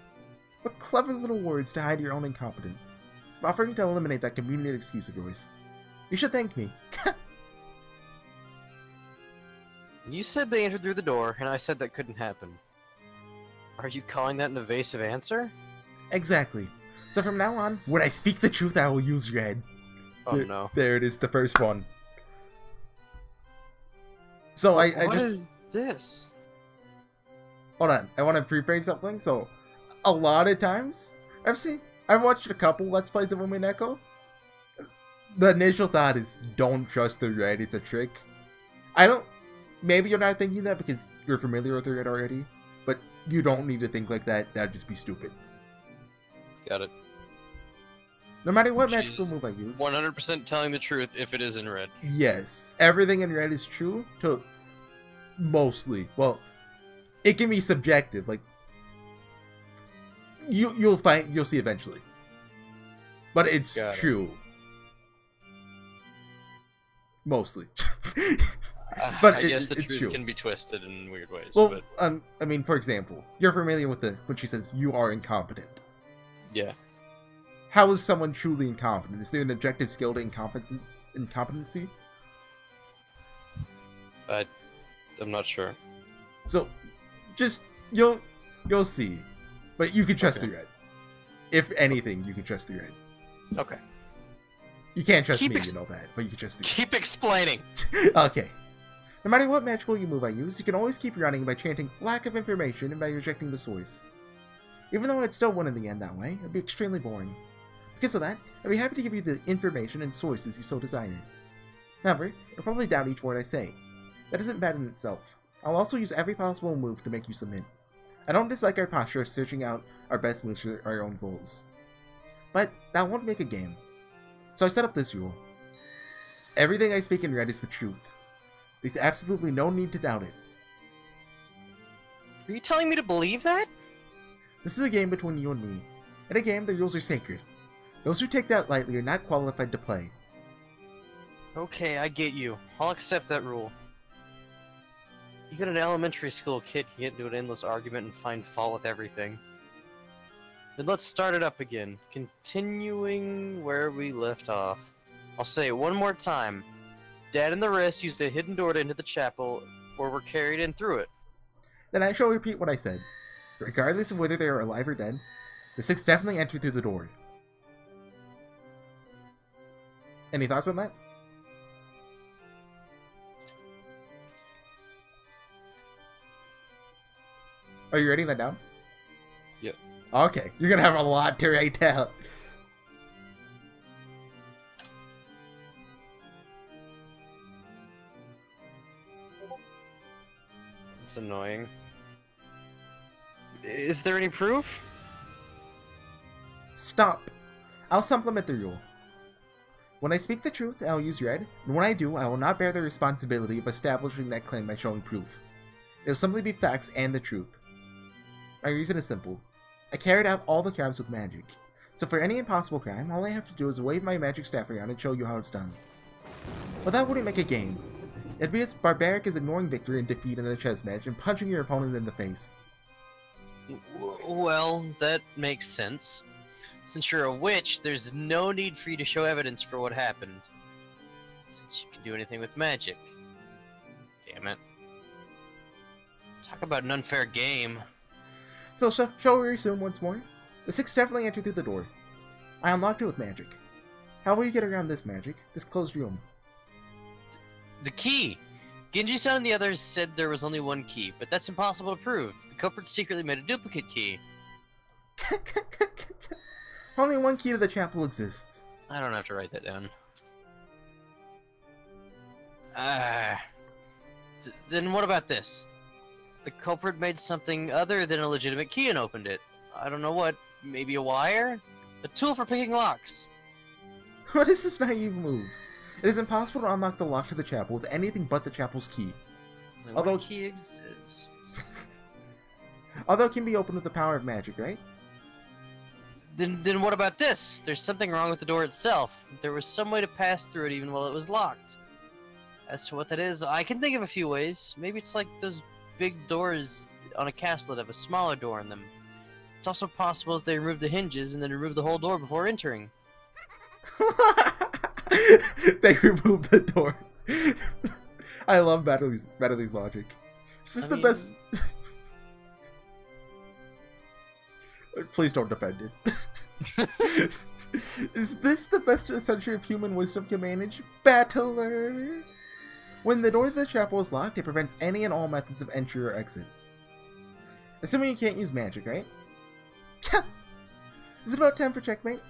What clever little words to hide your own incompetence. I'm offering to eliminate that convenient excuse of yours. You should thank me. You said they entered through the door, and I said that couldn't happen. Are you calling that an evasive answer? Exactly. So from now on, when I speak the truth, I will use your head. Oh no. There it is, the first one. So What is this? Hold on, I want to pre-phrase something. So, a lot of times, I've watched a couple Let's Plays of Umineko. The initial thought is, don't trust the red, it's a trick. Maybe you're not thinking that because you're familiar with the red already, but you don't need to think like that, that'd just be stupid. Got it. No matter what magical move I use. 100% telling the truth if it is in red. Yes, everything in red is true to mostly. Well, it can be subjective. Like you'll see eventually, but it's true mostly. But I guess the it's truth true. can be twisted in weird ways. Well, but... I mean, for example, you're familiar with when she says you are incompetent. Yeah. How is someone truly incompetent? Is there an objective skill to incompetency? I'm not sure. So, just you'll see, but you can trust the red. If anything, you can trust the red. Okay. You can't trust me, you know that, but you can trust the red. Keep explaining. Okay. No matter what magical move I use, you can always keep running by chanting lack of information and by rejecting the source. Even though I'd still win in the end that way, it'd be extremely boring. Because of that, I'd be happy to give you the information and sources you so desire. However, you'll probably doubt each word I say. That isn't bad in itself. I'll also use every possible move to make you submit. I don't dislike our posture of searching out our best moves for our own goals. But that won't make a game. So I set up this rule. Everything I speak in red is the truth. There's absolutely no need to doubt it. Are you telling me to believe that? This is a game between you and me. In a game, the rules are sacred. Those who take that lightly are not qualified to play. Okay, I get you. I'll accept that rule. Even an elementary school kid can get into an endless argument and find fault with everything. Then let's start it up again, continuing where we left off. I'll say it one more time. Dad and the rest used a hidden door to enter the chapel, or were carried in through it. Then I shall repeat what I said. Regardless of whether they are alive or dead, the 6 definitely entered through the door. Any thoughts on that? Are you writing that down? Yep. Okay, you're gonna have a lot to write down. It's annoying. Is there any proof? Stop. I'll supplement the rule. When I speak the truth, I'll use red, and when I do, I will not bear the responsibility of establishing that claim by showing proof. It will simply be facts and the truth. My reason is simple. I carried out all the crimes with magic. So for any impossible crime, all I have to do is wave my magic staff around and show you how it's done. But that wouldn't make a game. It'd be as barbaric as ignoring victory and defeat in a chess match and punching your opponent in the face. Well, that makes sense. Since you're a witch, there's no need for you to show evidence for what happened. Since you can do anything with magic. Damn it. Talk about an unfair game. So shall we resume once more? The 6 definitely entered through the door. I unlocked it with magic. How will you get around this magic? This closed room? The key! Genji-san and the others said there was only one key, but that's impossible to prove. The culprit secretly made a duplicate key. Only one key to the chapel exists. I don't have to write that down. Then what about this? The culprit made something other than a legitimate key and opened it. I don't know what. Maybe a wire? A tool for picking locks. What is this naive move? It is impossible to unlock the lock to the chapel with anything but the chapel's key. Although what key exists? Although it can be opened with the power of magic, right? Then what about this? There's something wrong with the door itself. There was some way to pass through it even while it was locked. As to what that is, I can think of a few ways. Maybe it's like those big doors on a castle that have a smaller door in them. It's also possible that they removed the hinges and then removed the whole door before entering. They removed the door. I love Battle's logic. Is this the best? Please don't defend it. Is this the best a century of human wisdom can manage? Battler! When the door to the chapel is locked, it prevents any and all methods of entry or exit. Assuming you can't use magic, right? Is it about time for checkmate?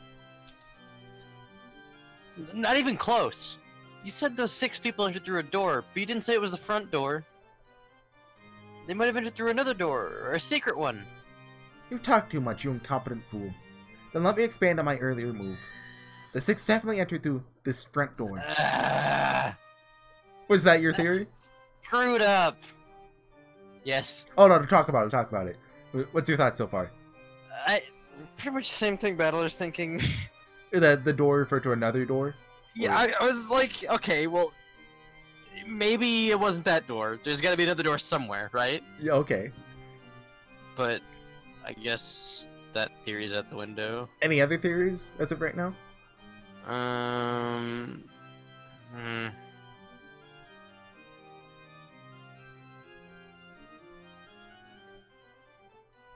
Not even close. You said those 6 people entered through a door, but you didn't say it was the front door. They might have entered through another door, or a secret one. You talk too much, you incompetent fool. Then let me expand on my earlier move. The 6 definitely entered through this front door. Was that your theory? Screwed up. Yes. Oh no, talk about it. What's your thoughts so far? Pretty much the same thing Battler's thinking. That the door referred to another door? Yeah, I was like, okay, well, maybe it wasn't that door. There's gotta be another door somewhere, right? Yeah, okay. But I guess that theory's out the window. Any other theories as of right now?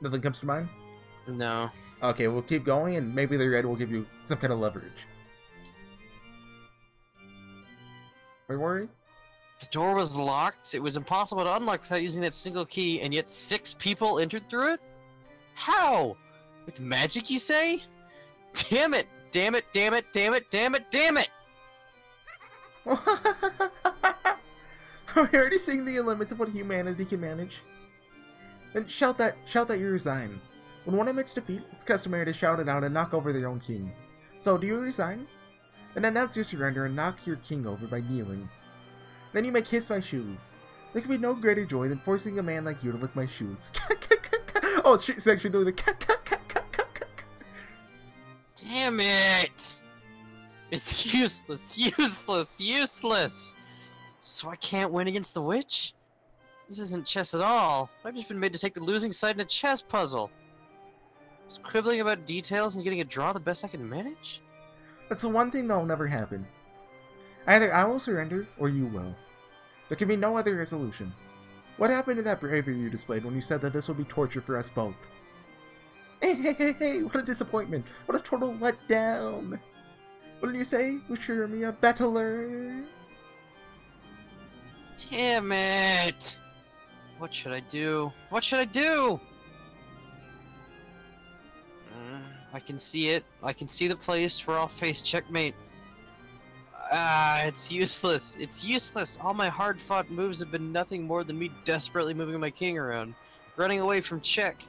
Nothing comes to mind? No. Okay, we'll keep going, and maybe the red will give you some kind of leverage. Are you worried? The door was locked. It was impossible to unlock without using that single key, and yet 6 people entered through it? How? With magic, you say? Damn it! Damn it! Damn it! Damn it! Damn it! Damn it! Are we already seeing the limits of what humanity can manage? Then shout that you resign. When one admits defeat, it's customary to shout it out and knock over their own king. So, do you resign? Then announce your surrender and knock your king over by kneeling. Then you may kiss my shoes. There can be no greater joy than forcing a man like you to lick my shoes. Oh, it's actually doing the Damn it! It's useless, useless, useless! So I can't win against the witch? This isn't chess at all. I've just been made to take the losing side in a chess puzzle. Is quibbling about details and getting a draw the best I can manage? That's the one thing that'll never happen. Either I will surrender, or you will. There can be no other resolution. What happened to that bravery you displayed when you said that this would be torture for us both? Hey, what a disappointment! What a total letdown! What did you say? Wish me a battler? Damn it! What should I do? What should I do? I can see it. I can see the place where I'll face checkmate. Ah, it's useless. It's useless. All my hard-fought moves have been nothing more than me desperately moving my king around, running away from check.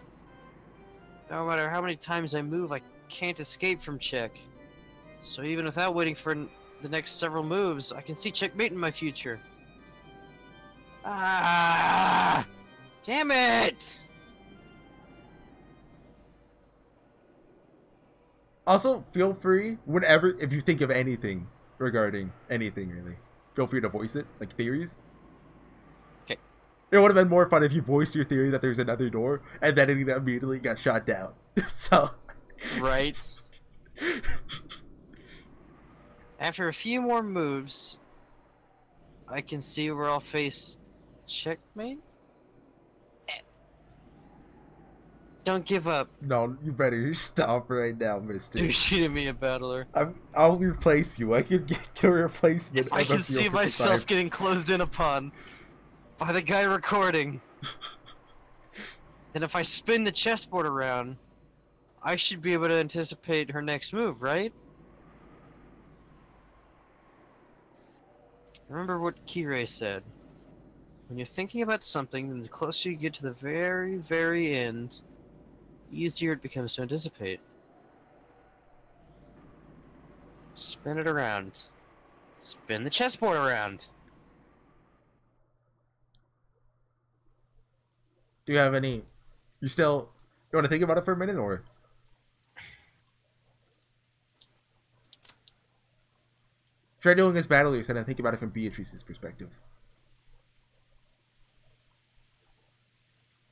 No matter how many times I move, I can't escape from check. So even without waiting for the next several moves, I can see checkmate in my future. Ah! Damn it! Also, feel free, whenever, if you think of anything regarding anything, really, feel free to voice it, like theories. Okay. It would have been more fun if you voiced your theory that there's another door, and then it immediately got shot down. So. Right. After a few more moves, I can see where I'll face checkmate. Don't give up. No, you better stop right now, mister. You're shooting me a battler. I'll replace you. I can get a replacement. If I can see myself getting closed in upon by the guy recording, then if I spin the chessboard around, I should be able to anticipate her next move, right? Remember what Kirei said. When you're thinking about something, then the closer you get to the very, very end, easier it becomes to anticipate. Spin it around. Spin the chessboard around. Do you have any... You want to think about it for a minute, or... Try doing this battle yourself and think about it from Beatrice's perspective.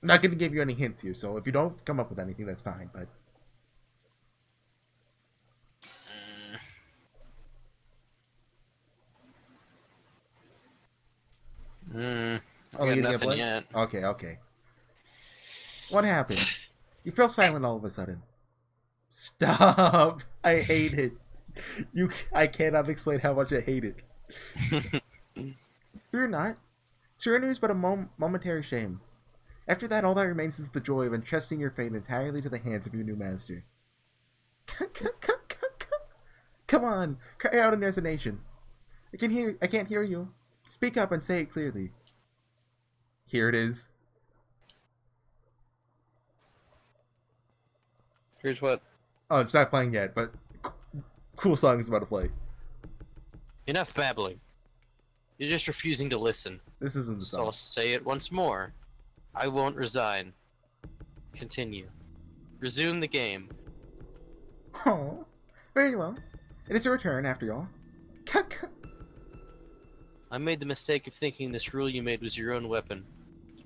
I'm not going to give you any hints here, so if you don't come up with anything, that's fine, but... I Oh, got you didn't get nothing blood? yet. Okay. What happened? You fell silent all of a sudden. Stop! I hate it. I cannot explain how much I hate it. Fear not. Surrender is but a momentary shame. After that, all that remains is the joy of entrusting your fate entirely to the hands of your new master. Come on, cry out in resignation. I can't hear you. Speak up and say it clearly. Here it is. Here's what. Oh, it's not playing yet, but cool song is about to play. Enough babbling. You're just refusing to listen. This isn't the So song. I'll say it once more. I won't resign. Continue. Resume the game. Oh, very well. It is your turn, after all. I made the mistake of thinking this rule you made was your own weapon.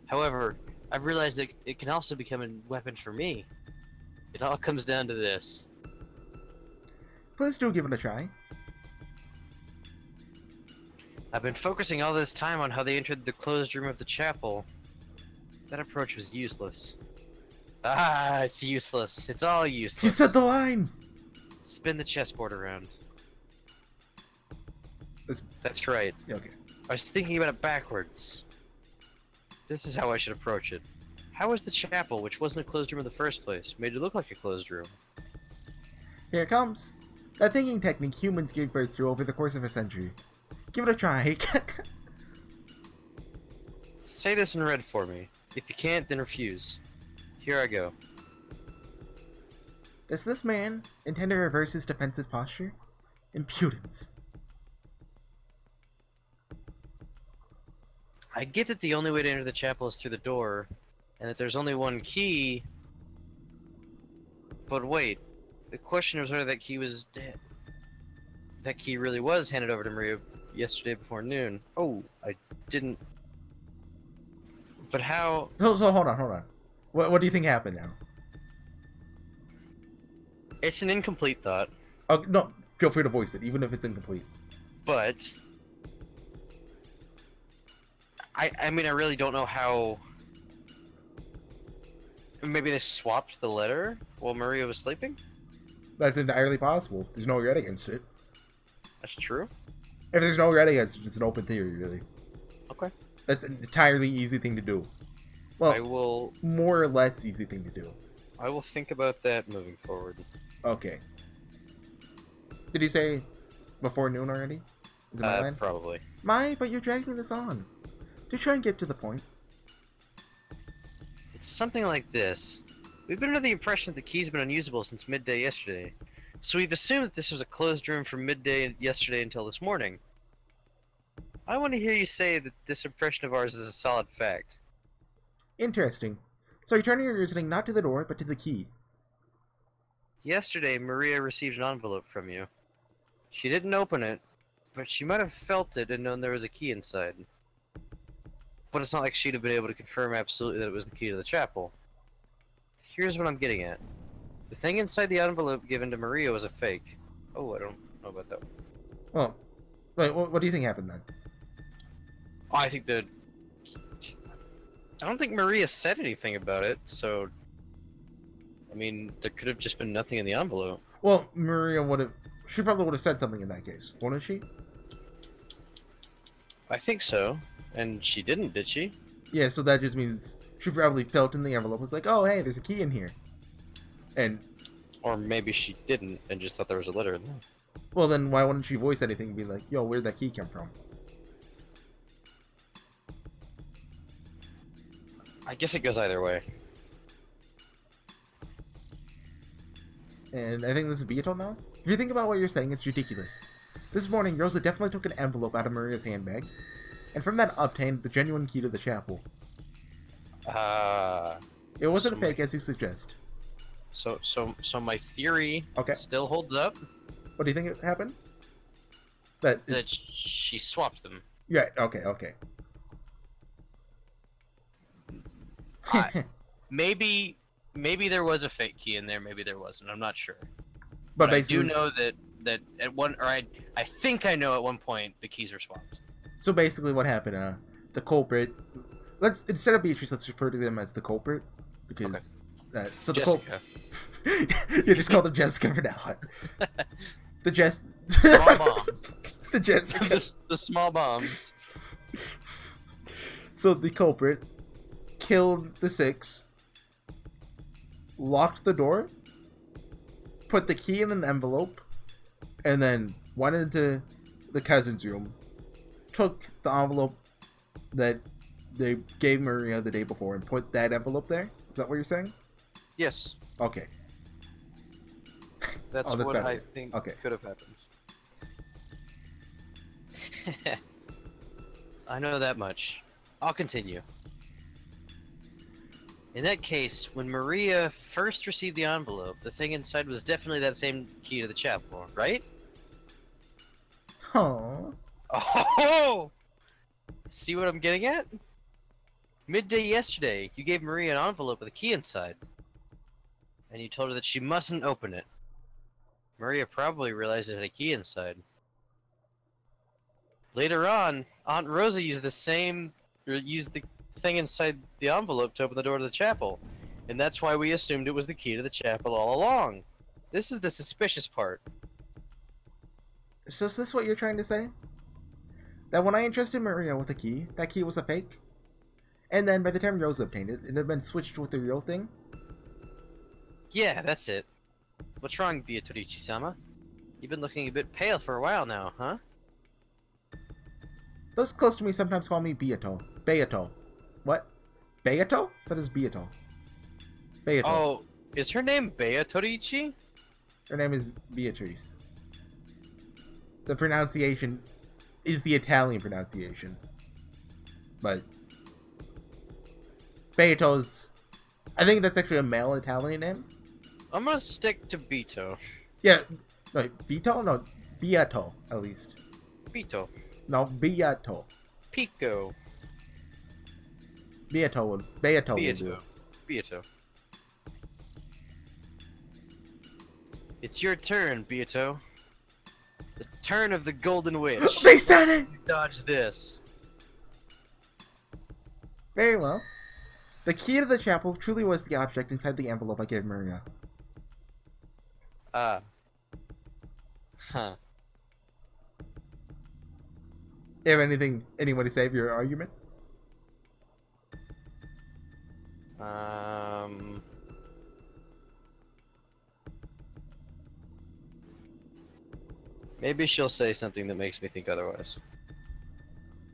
However, I've realized that it can also become a weapon for me. It all comes down to this. Please do give it a try. I've been focusing all this time on how they entered the closed room of the chapel. That approach was useless. Ah, it's useless. It's all useless. He said the line! Spin the chessboard around. That's... That's right. Yeah, okay. I was thinking about it backwards. This is how I should approach it. How was the chapel, which wasn't a closed room in the first place, made to look like a closed room? Here it comes. That thinking technique humans gave birth to over the course of a century. Give it a try. Say this in red for me. If you can't, then refuse. Here I go. Does this man intend to reverse his defensive posture? Impudence. I get that the only way to enter the chapel is through the door, and that there's only one key. But wait, the question is whether that key was dead. That key really was handed over to Maria yesterday before noon. Oh, I didn't. But how? So hold on. What do you think happened now? It's an incomplete thought. Oh, no, feel free to voice it, even if it's incomplete. But I mean, I really don't know how... Maybe they swapped the letter while Maria was sleeping? That's entirely possible. There's no regret against it. That's true. If there's no regret against it, it's an open theory, really. Okay. That's an entirely easy thing to do. Well, I will... more or less easy thing to do. I will think about that moving forward. Okay. Did you say before noon already? Is it my line? Probably. But you're dragging this on. Just try and get to the point. It's something like this. We've been under the impression that the key's been unusable since midday yesterday. So we've assumed that this was a closed room from midday yesterday until this morning. I want to hear you say that this impression of ours is a solid fact. Interesting. So you're turning your reasoning not to the door, but to the key. Yesterday, Maria received an envelope from you. She didn't open it, but she might have felt it and known there was a key inside. But it's not like she'd have been able to confirm absolutely that it was the key to the chapel. Here's what I'm getting at. The thing inside the envelope given to Maria was a fake. Oh, I don't know about that. Well, wait, what do you think happened then? Oh, I think that... I don't think Maria said anything about it, so... I mean, there could have just been nothing in the envelope. Well, Maria would have... She probably would have said something in that case, wouldn't she? I think so. And she didn't, did she? Yeah, so that just means she probably felt in the envelope, was like, oh, hey, there's a key in here. And... Or maybe she didn't and just thought there was a letter in there. Well, then why wouldn't she voice anything and be like, yo, where'd that key come from? I guess it goes either way. And I think this is Beato now. If you think about what you're saying, it's ridiculous. This morning, Rosa definitely took an envelope out of Maria's handbag, and from that obtained the genuine key to the chapel. It wasn't a fake, as you suggest. So my theory still holds up? What do you think it happened? That she swapped them. Yeah, okay. Maybe there was a fake key in there, maybe there wasn't, I'm not sure. But I do know that at one, or I think I know at one point the keys were swapped. So basically what happened, the culprit, instead of Beatrice, let's refer to them as the culprit, because, so the culprit, you just call them Jessica for now on. Small bombs. The Jessica. The small bombs. So the culprit killed the 6, locked the door, put the key in an envelope, and then went into the cousin's room, took the envelope that they gave Maria the day before and put that envelope there? Is that what you're saying? Yes. Okay. That's what better. I think could have happened. I know that much. I'll continue. In that case, when Maria first received the envelope, the thing inside was definitely that same key to the chapel, right? Oh. Oh! See what I'm getting at? Midday yesterday, you gave Maria an envelope with a key inside. And you told her that she mustn't open it. Maria probably realized it had a key inside. Later on, Aunt Rosa used the thing inside the envelope to open the door to the chapel. And that's why we assumed it was the key to the chapel all along. This is the suspicious part. So is this what you're trying to say? That when I entrusted Maria with a key, that key was a fake? And then by the time Rosa obtained it, it had been switched with the real thing? Yeah, that's it. What's wrong, Beatrice-sama? You've been looking a bit pale for a while now, huh? Those close to me sometimes call me Beato. Beato. What? Beato? That is Beato. Beato. Oh, is her name Beatrice? Her name is Beatrice. The pronunciation is the Italian pronunciation. But Beato's... I think that's actually a male Italian name. I'm gonna stick to Beato. Yeah. No, Beato? No, Beato, at least. Beato. No, Beato. Pico. Beato will do. Beato. It's your turn, Beato. The turn of the Golden Witch. They said it! Dodge this. Very well. The key to the chapel truly was the object inside the envelope I gave Maria. Huh. You have anyone to say for your argument? Maybe she'll say something that makes me think otherwise.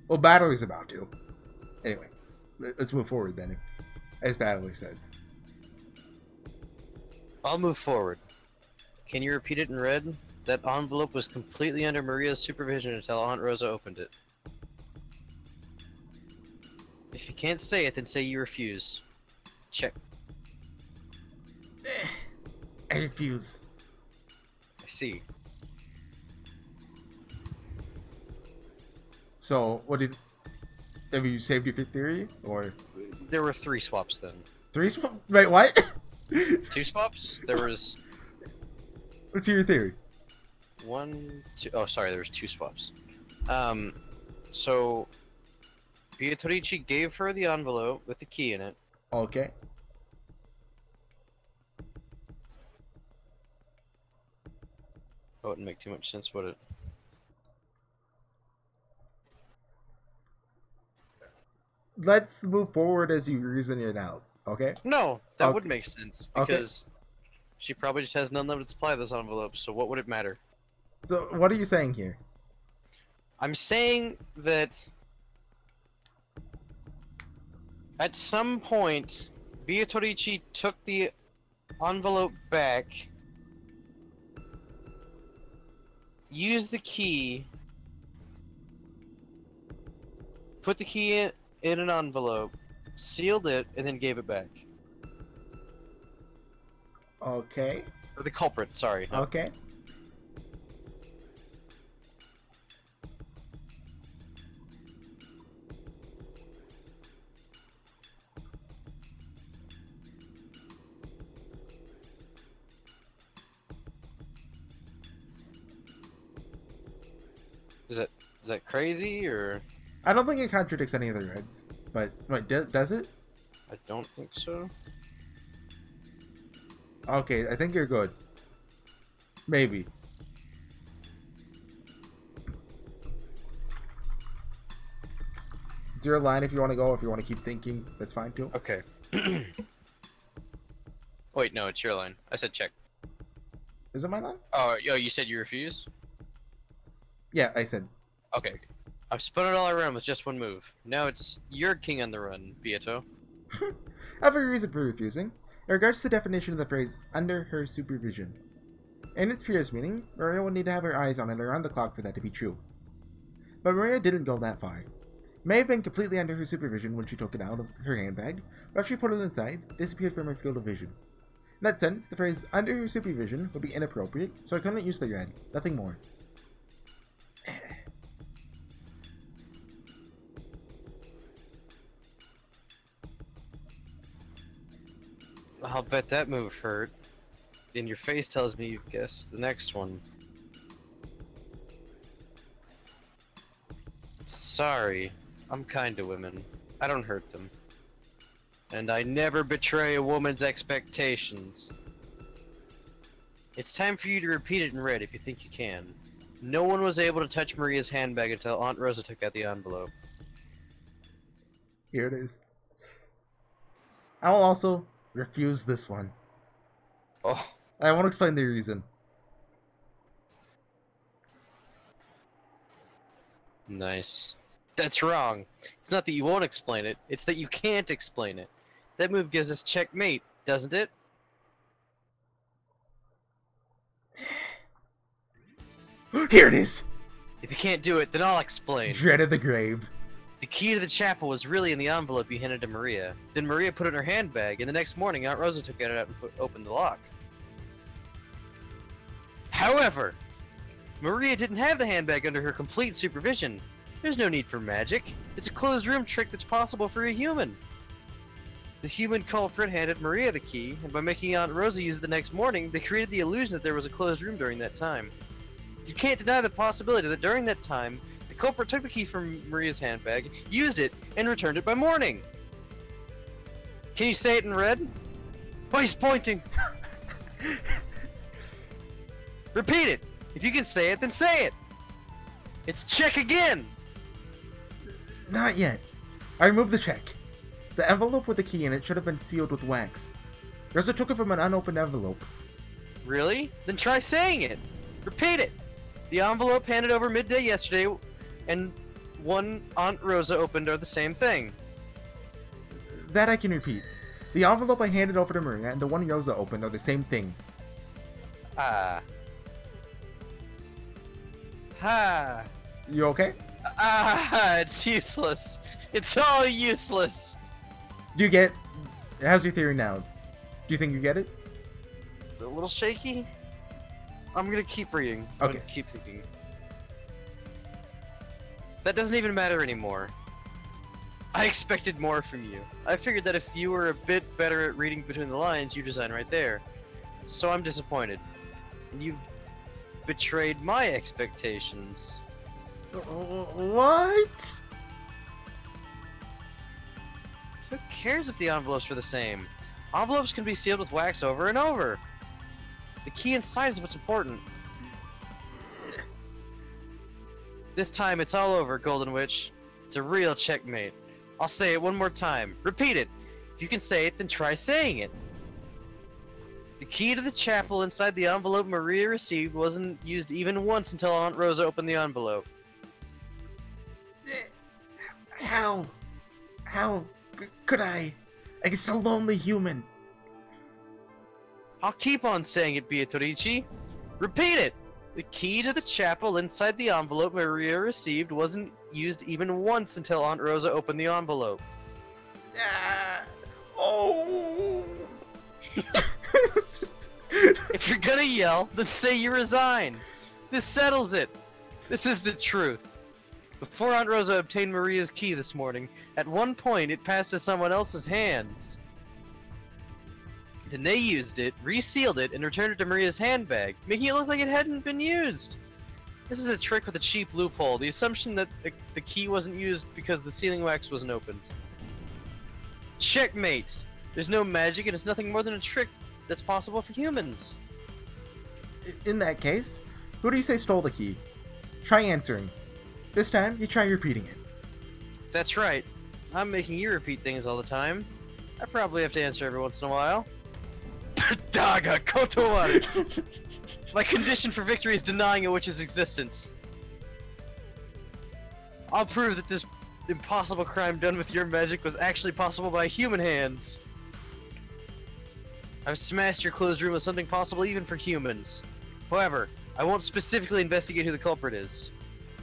Well, Battley's about to. Anyway, let's move forward then, as Battley says. I'll move forward. Can you repeat it in red? That envelope was completely under Maria's supervision until Aunt Rosa opened it. If you can't say it, then say you refuse. Check. I refuse. I see. So, have you saved your theory, or? There were 3 swaps then. 3 swaps? Wait, what? 2 swaps? There was... Let's hear your theory. 1, 2... Oh, sorry, there was 2 swaps. So... Beatrice gave her the envelope with the key in it. Okay. That wouldn't make too much sense, would it? Let's move forward as you reason it out, okay? No, that Okay. would make sense, Okay. because she probably just has an unlimited supply of those envelopes, so what would it matter? So, what are you saying here? I'm saying that at some point, Beatrice took the envelope back, used the key, put the key in an envelope, sealed it, and then gave it back. Okay. Or the culprit, sorry. No. Okay. Is that crazy, or? I don't think it contradicts any of the reds, but wait, does it? I don't think so. Okay, I think you're good. Maybe. It's your line if you want to go. If you want to keep thinking, that's fine too. Okay. Wait, no, it's your line. I said check. Is it my line? Oh, you said you refuse? Yeah, I said. Okay. I've spun it all around with just one move. Now it's your king on the run, Beato. I have a reason for refusing. In regards to the definition of the phrase "under her supervision," in its purest meaning, Maria would need to have her eyes on it around the clock for that to be true. But Maria didn't go that far. It may have been completely under her supervision when she took it out of her handbag, but after she put it inside, it disappeared from her field of vision. In that sense, the phrase "under her supervision" would be inappropriate, so I couldn't use the red. Nothing more. I'll bet that move hurt. And your face tells me you've guessed the next one. Sorry. I'm kind to women. I don't hurt them. And I never betray a woman's expectations. It's time for you to repeat it in red if you think you can. No one was able to touch Maria's handbag until Aunt Rosa took out the envelope. Here it is. I will also refuse this one. Oh. I won't explain the reason. Nice. That's wrong. It's not that you won't explain it, it's that you can't explain it. That move gives us checkmate, doesn't it? Here it is! If you can't do it, then I'll explain. Dread of the grave. The key to the chapel was really in the envelope you handed to Maria. Then Maria put it in her handbag, and the next morning Aunt Rosa took it out and opened the lock. However, Maria didn't have the handbag under her complete supervision. There's no need for magic. It's a closed room trick that's possible for a human. The human culprit handed Maria the key, and by making Aunt Rosa use it the next morning, they created the illusion that there was a closed room during that time. You can't deny the possibility that during that time, the culprit took the key from Maria's handbag, used it, and returned it by morning. Can you say it in red? Oh, he's pointing. Repeat it. If you can say it, then say it. It's check again. Not yet. I removed the check. The envelope with the key in it should have been sealed with wax. You also took it from an unopened envelope. Really? Then try saying it. Repeat it. The envelope handed over midday yesterday and one Aunt Rosa opened are the same thing. That I can repeat. The envelope I handed over to Maria and the one Rosa opened are the same thing. Ah. You okay? It's useless. It's all useless. Do you get... How's your theory now? Do you think you get it? It's a little shaky. I'm gonna keep reading. I'm Okay. gonna keep thinking. That doesn't even matter anymore. I expected more from you. I figured that if you were a bit better at reading between the lines, you'd design right there. So I'm disappointed. And you've betrayed my expectations. What? Who cares if the envelopes are the same? Envelopes can be sealed with wax over and over. The key inside is what's important. This time it's all over, Golden Witch. It's a real checkmate. I'll say it one more time. Repeat it. If you can say it, then try saying it. The key to the chapel inside the envelope Maria received wasn't used even once until Aunt Rosa opened the envelope. How could I? I'm just a lonely human. I'll keep on saying it, Beatrice. Repeat it! The key to the chapel inside the envelope Maria received wasn't used even once until Aunt Rosa opened the envelope. Oh! If you're gonna yell, then say you resign. This settles it. This is the truth. Before Aunt Rosa obtained Maria's key this morning, at one point it passed to someone else's hands. Then they used it, resealed it, and returned it to Maria's handbag, making it look like it hadn't been used. This is a trick with a cheap loophole, the assumption that the key wasn't used because the sealing wax wasn't opened. Checkmate! There's no magic and it's nothing more than a trick that's possible for humans. In that case, who do you say stole the key? Try answering. This time, you try repeating it. That's right. I'm making you repeat things all the time. I probably have to answer every once in a while. Daga Kotowaru! My condition for victory is denying a witch's existence. I'll prove that this impossible crime done with your magic was actually possible by human hands. I've smashed your closed room with something possible even for humans. However, I won't specifically investigate who the culprit is.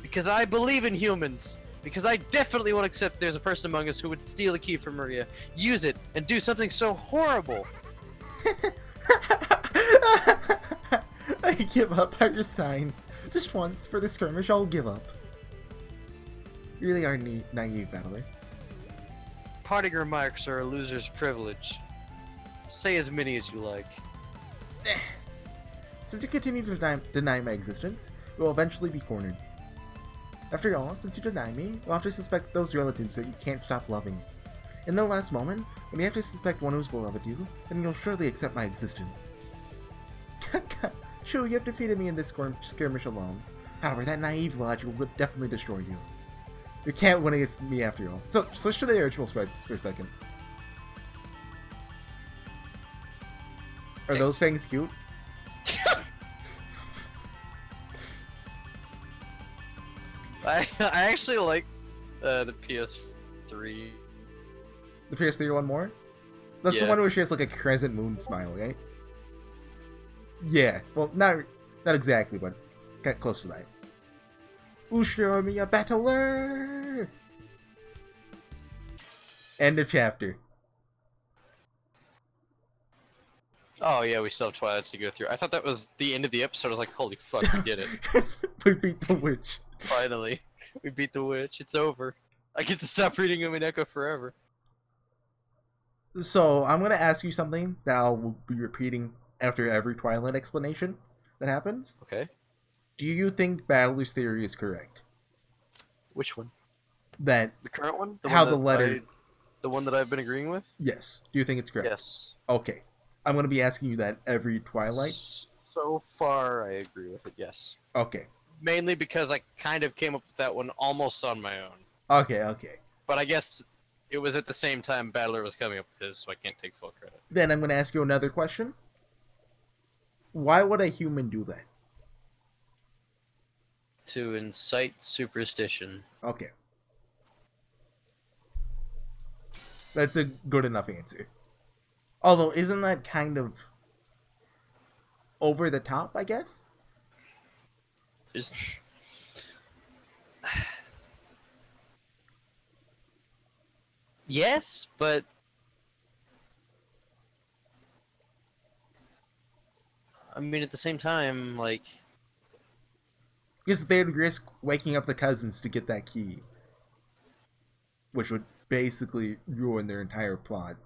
Because I believe in humans. Because I definitely won't accept there's a person among us who would steal a key from Maria, use it, and do something so horrible. I give up. I resign. Just once, for the skirmish, I'll give up. You really are naive, Battler. Parting remarks are a loser's privilege. Say as many as you like. Since you continue to deny my existence, you will eventually be cornered. After all, since you deny me, you'll have to suspect those relatives that you can't stop loving. In the last moment, when you have to suspect one who's beloved you, then you'll surely accept my existence. Sure, you have defeated me in this skirmish alone. However, that naive logic will definitely destroy you. You can't win against me after all. So, switch to the original spreads for a second. Are those fangs cute? I actually like the PS3. The PS3 one more? That's the one where she has like a crescent moon smile, right? Yeah, well, not exactly, but got close to that. Show me a battler! End of chapter. Oh yeah, we still have Twilights to go through. I thought that was the end of the episode. I was like, holy fuck, we did it. We beat the witch. Finally. We beat the witch. It's over. I get to stop reading Umineko forever. So, I'm going to ask you something that I'll be repeating after every Twilight explanation that happens. Okay. Do you think Battler's theory is correct? Which one? That The current one? how the letter... The one that I've been agreeing with? Yes. Do you think it's correct? Yes. Okay. I'm going to be asking you that every Twilight. So far, I agree with it, yes. Okay. Mainly because I kind of came up with that one almost on my own. Okay, okay. But I guess it was at the same time Battler was coming up with his, so I can't take full credit. Then I'm going to ask you another question. Why would a human do that? To incite superstition. Okay. That's a good enough answer. Although, isn't that kind of over the top, I guess? Just... Yes, but... I mean, at the same time, like... Because they'd risk waking up the cousins to get that key. Which would basically ruin their entire plot.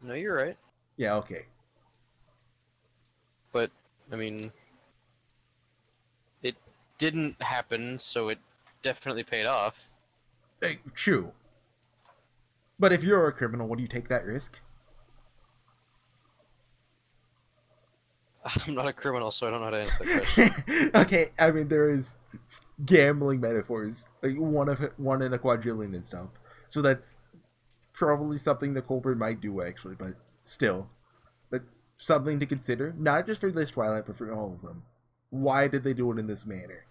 No, you're right. Yeah, okay. But, I mean... It didn't happen, so it definitely paid off. True. But if you're a criminal, would you take that risk? I'm not a criminal, so I don't know how to answer that question. Okay, I mean, there is gambling metaphors. Like, one in a quadrillion and stuff. So that's probably something the culprit might do, actually. But still, that's something to consider. Not just for this Twilight, but for all of them. Why did they do it in this manner?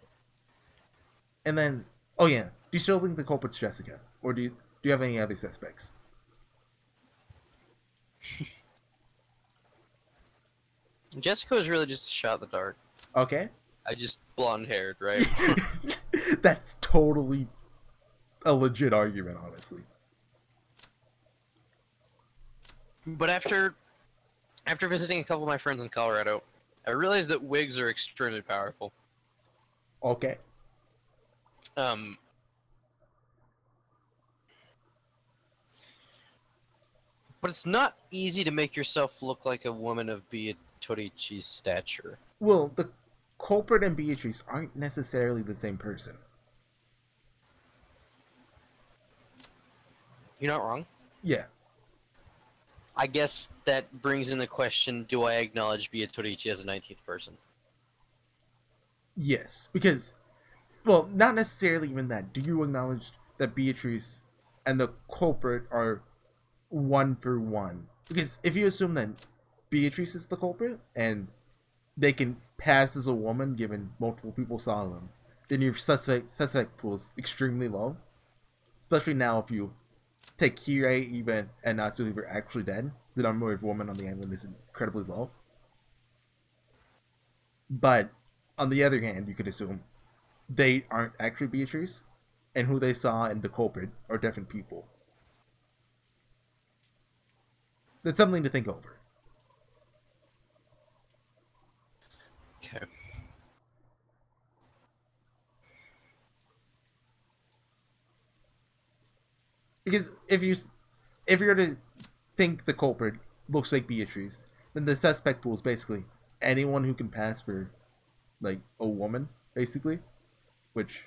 And then, oh yeah, do you still think the culprit's Jessica? Or do you have any other suspects? Jessica was really just a shot in the dark. Okay. I just blonde-haired, right? That's totally a legit argument, honestly. But after visiting a couple of my friends in Colorado, I realized that wigs are extremely powerful. Okay. But it's not easy to make yourself look like a woman of Beatrice's stature. Well, the culprit and Beatrice aren't necessarily the same person. You're not wrong. Yeah. I guess that brings in the question, do I acknowledge Beatrice as a 19th person? Yes, because, well, not necessarily even that. Do you acknowledge that Beatrice and the culprit are one for one? Because if you assume that Beatrice is the culprit and they can pass as a woman given multiple people saw them, then your suspect pool is extremely low. Especially now if you take Kirei, even, and Natsu were actually dead. The number of women on the island is incredibly low. But on the other hand, you could assume they aren't actually Beatrice, and who they saw and the culprit are different people. That's something to think over. Okay. Because if you're to think the culprit looks like Beatrice, then the suspect pool is basically anyone who can pass for, like, a woman, basically. Which,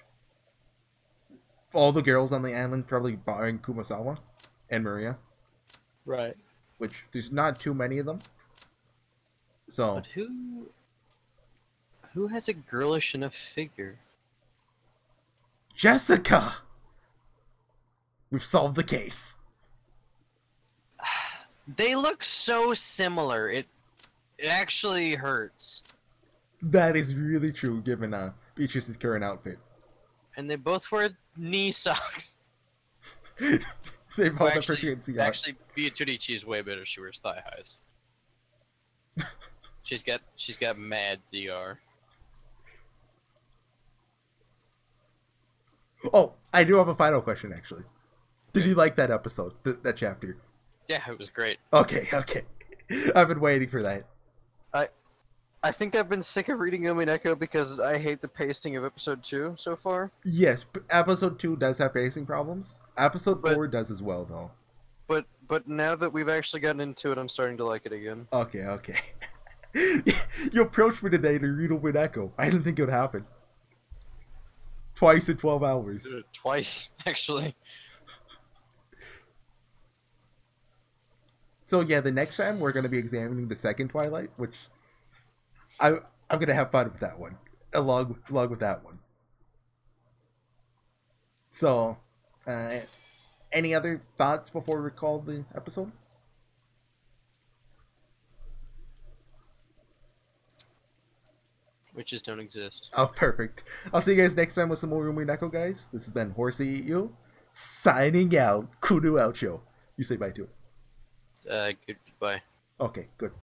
all the girls on the island, probably barring Kumasawa and Maria. Right. Which, there's not too many of them. So... But who has a girlish enough figure? Jessica! We've solved the case. They look so similar. It actually hurts. That is really true, given Beatrice's current outfit. And they both wear knee socks. They both have proficiency. Actually, Beatrice is way better. She wears thigh highs. she's got mad ZR. Oh, I do have a final question, actually. Did you like that episode, that chapter? Yeah, it was great. Okay. I've been waiting for that. I think I've been sick of reading Umineko because I hate the pacing of episode 2 so far. Yes, episode 2 does have pacing problems. Episode 4 does as well, though. But now that we've actually gotten into it, I'm starting to like it again. Okay. You approached me today to read Umineko. I didn't think it would happen. Twice in 12 hours. Twice, actually. So yeah, the next time we're gonna be examining the second Twilight, which I'm gonna have fun with that one, along with that one. So, any other thoughts before we call the episode? Witches don't exist. Oh, perfect. I'll see you guys next time with some more Umineko, guys. This has been HorseyEatYou, signing out. Kudu out show. You say bye too. Goodbye. Okay, good.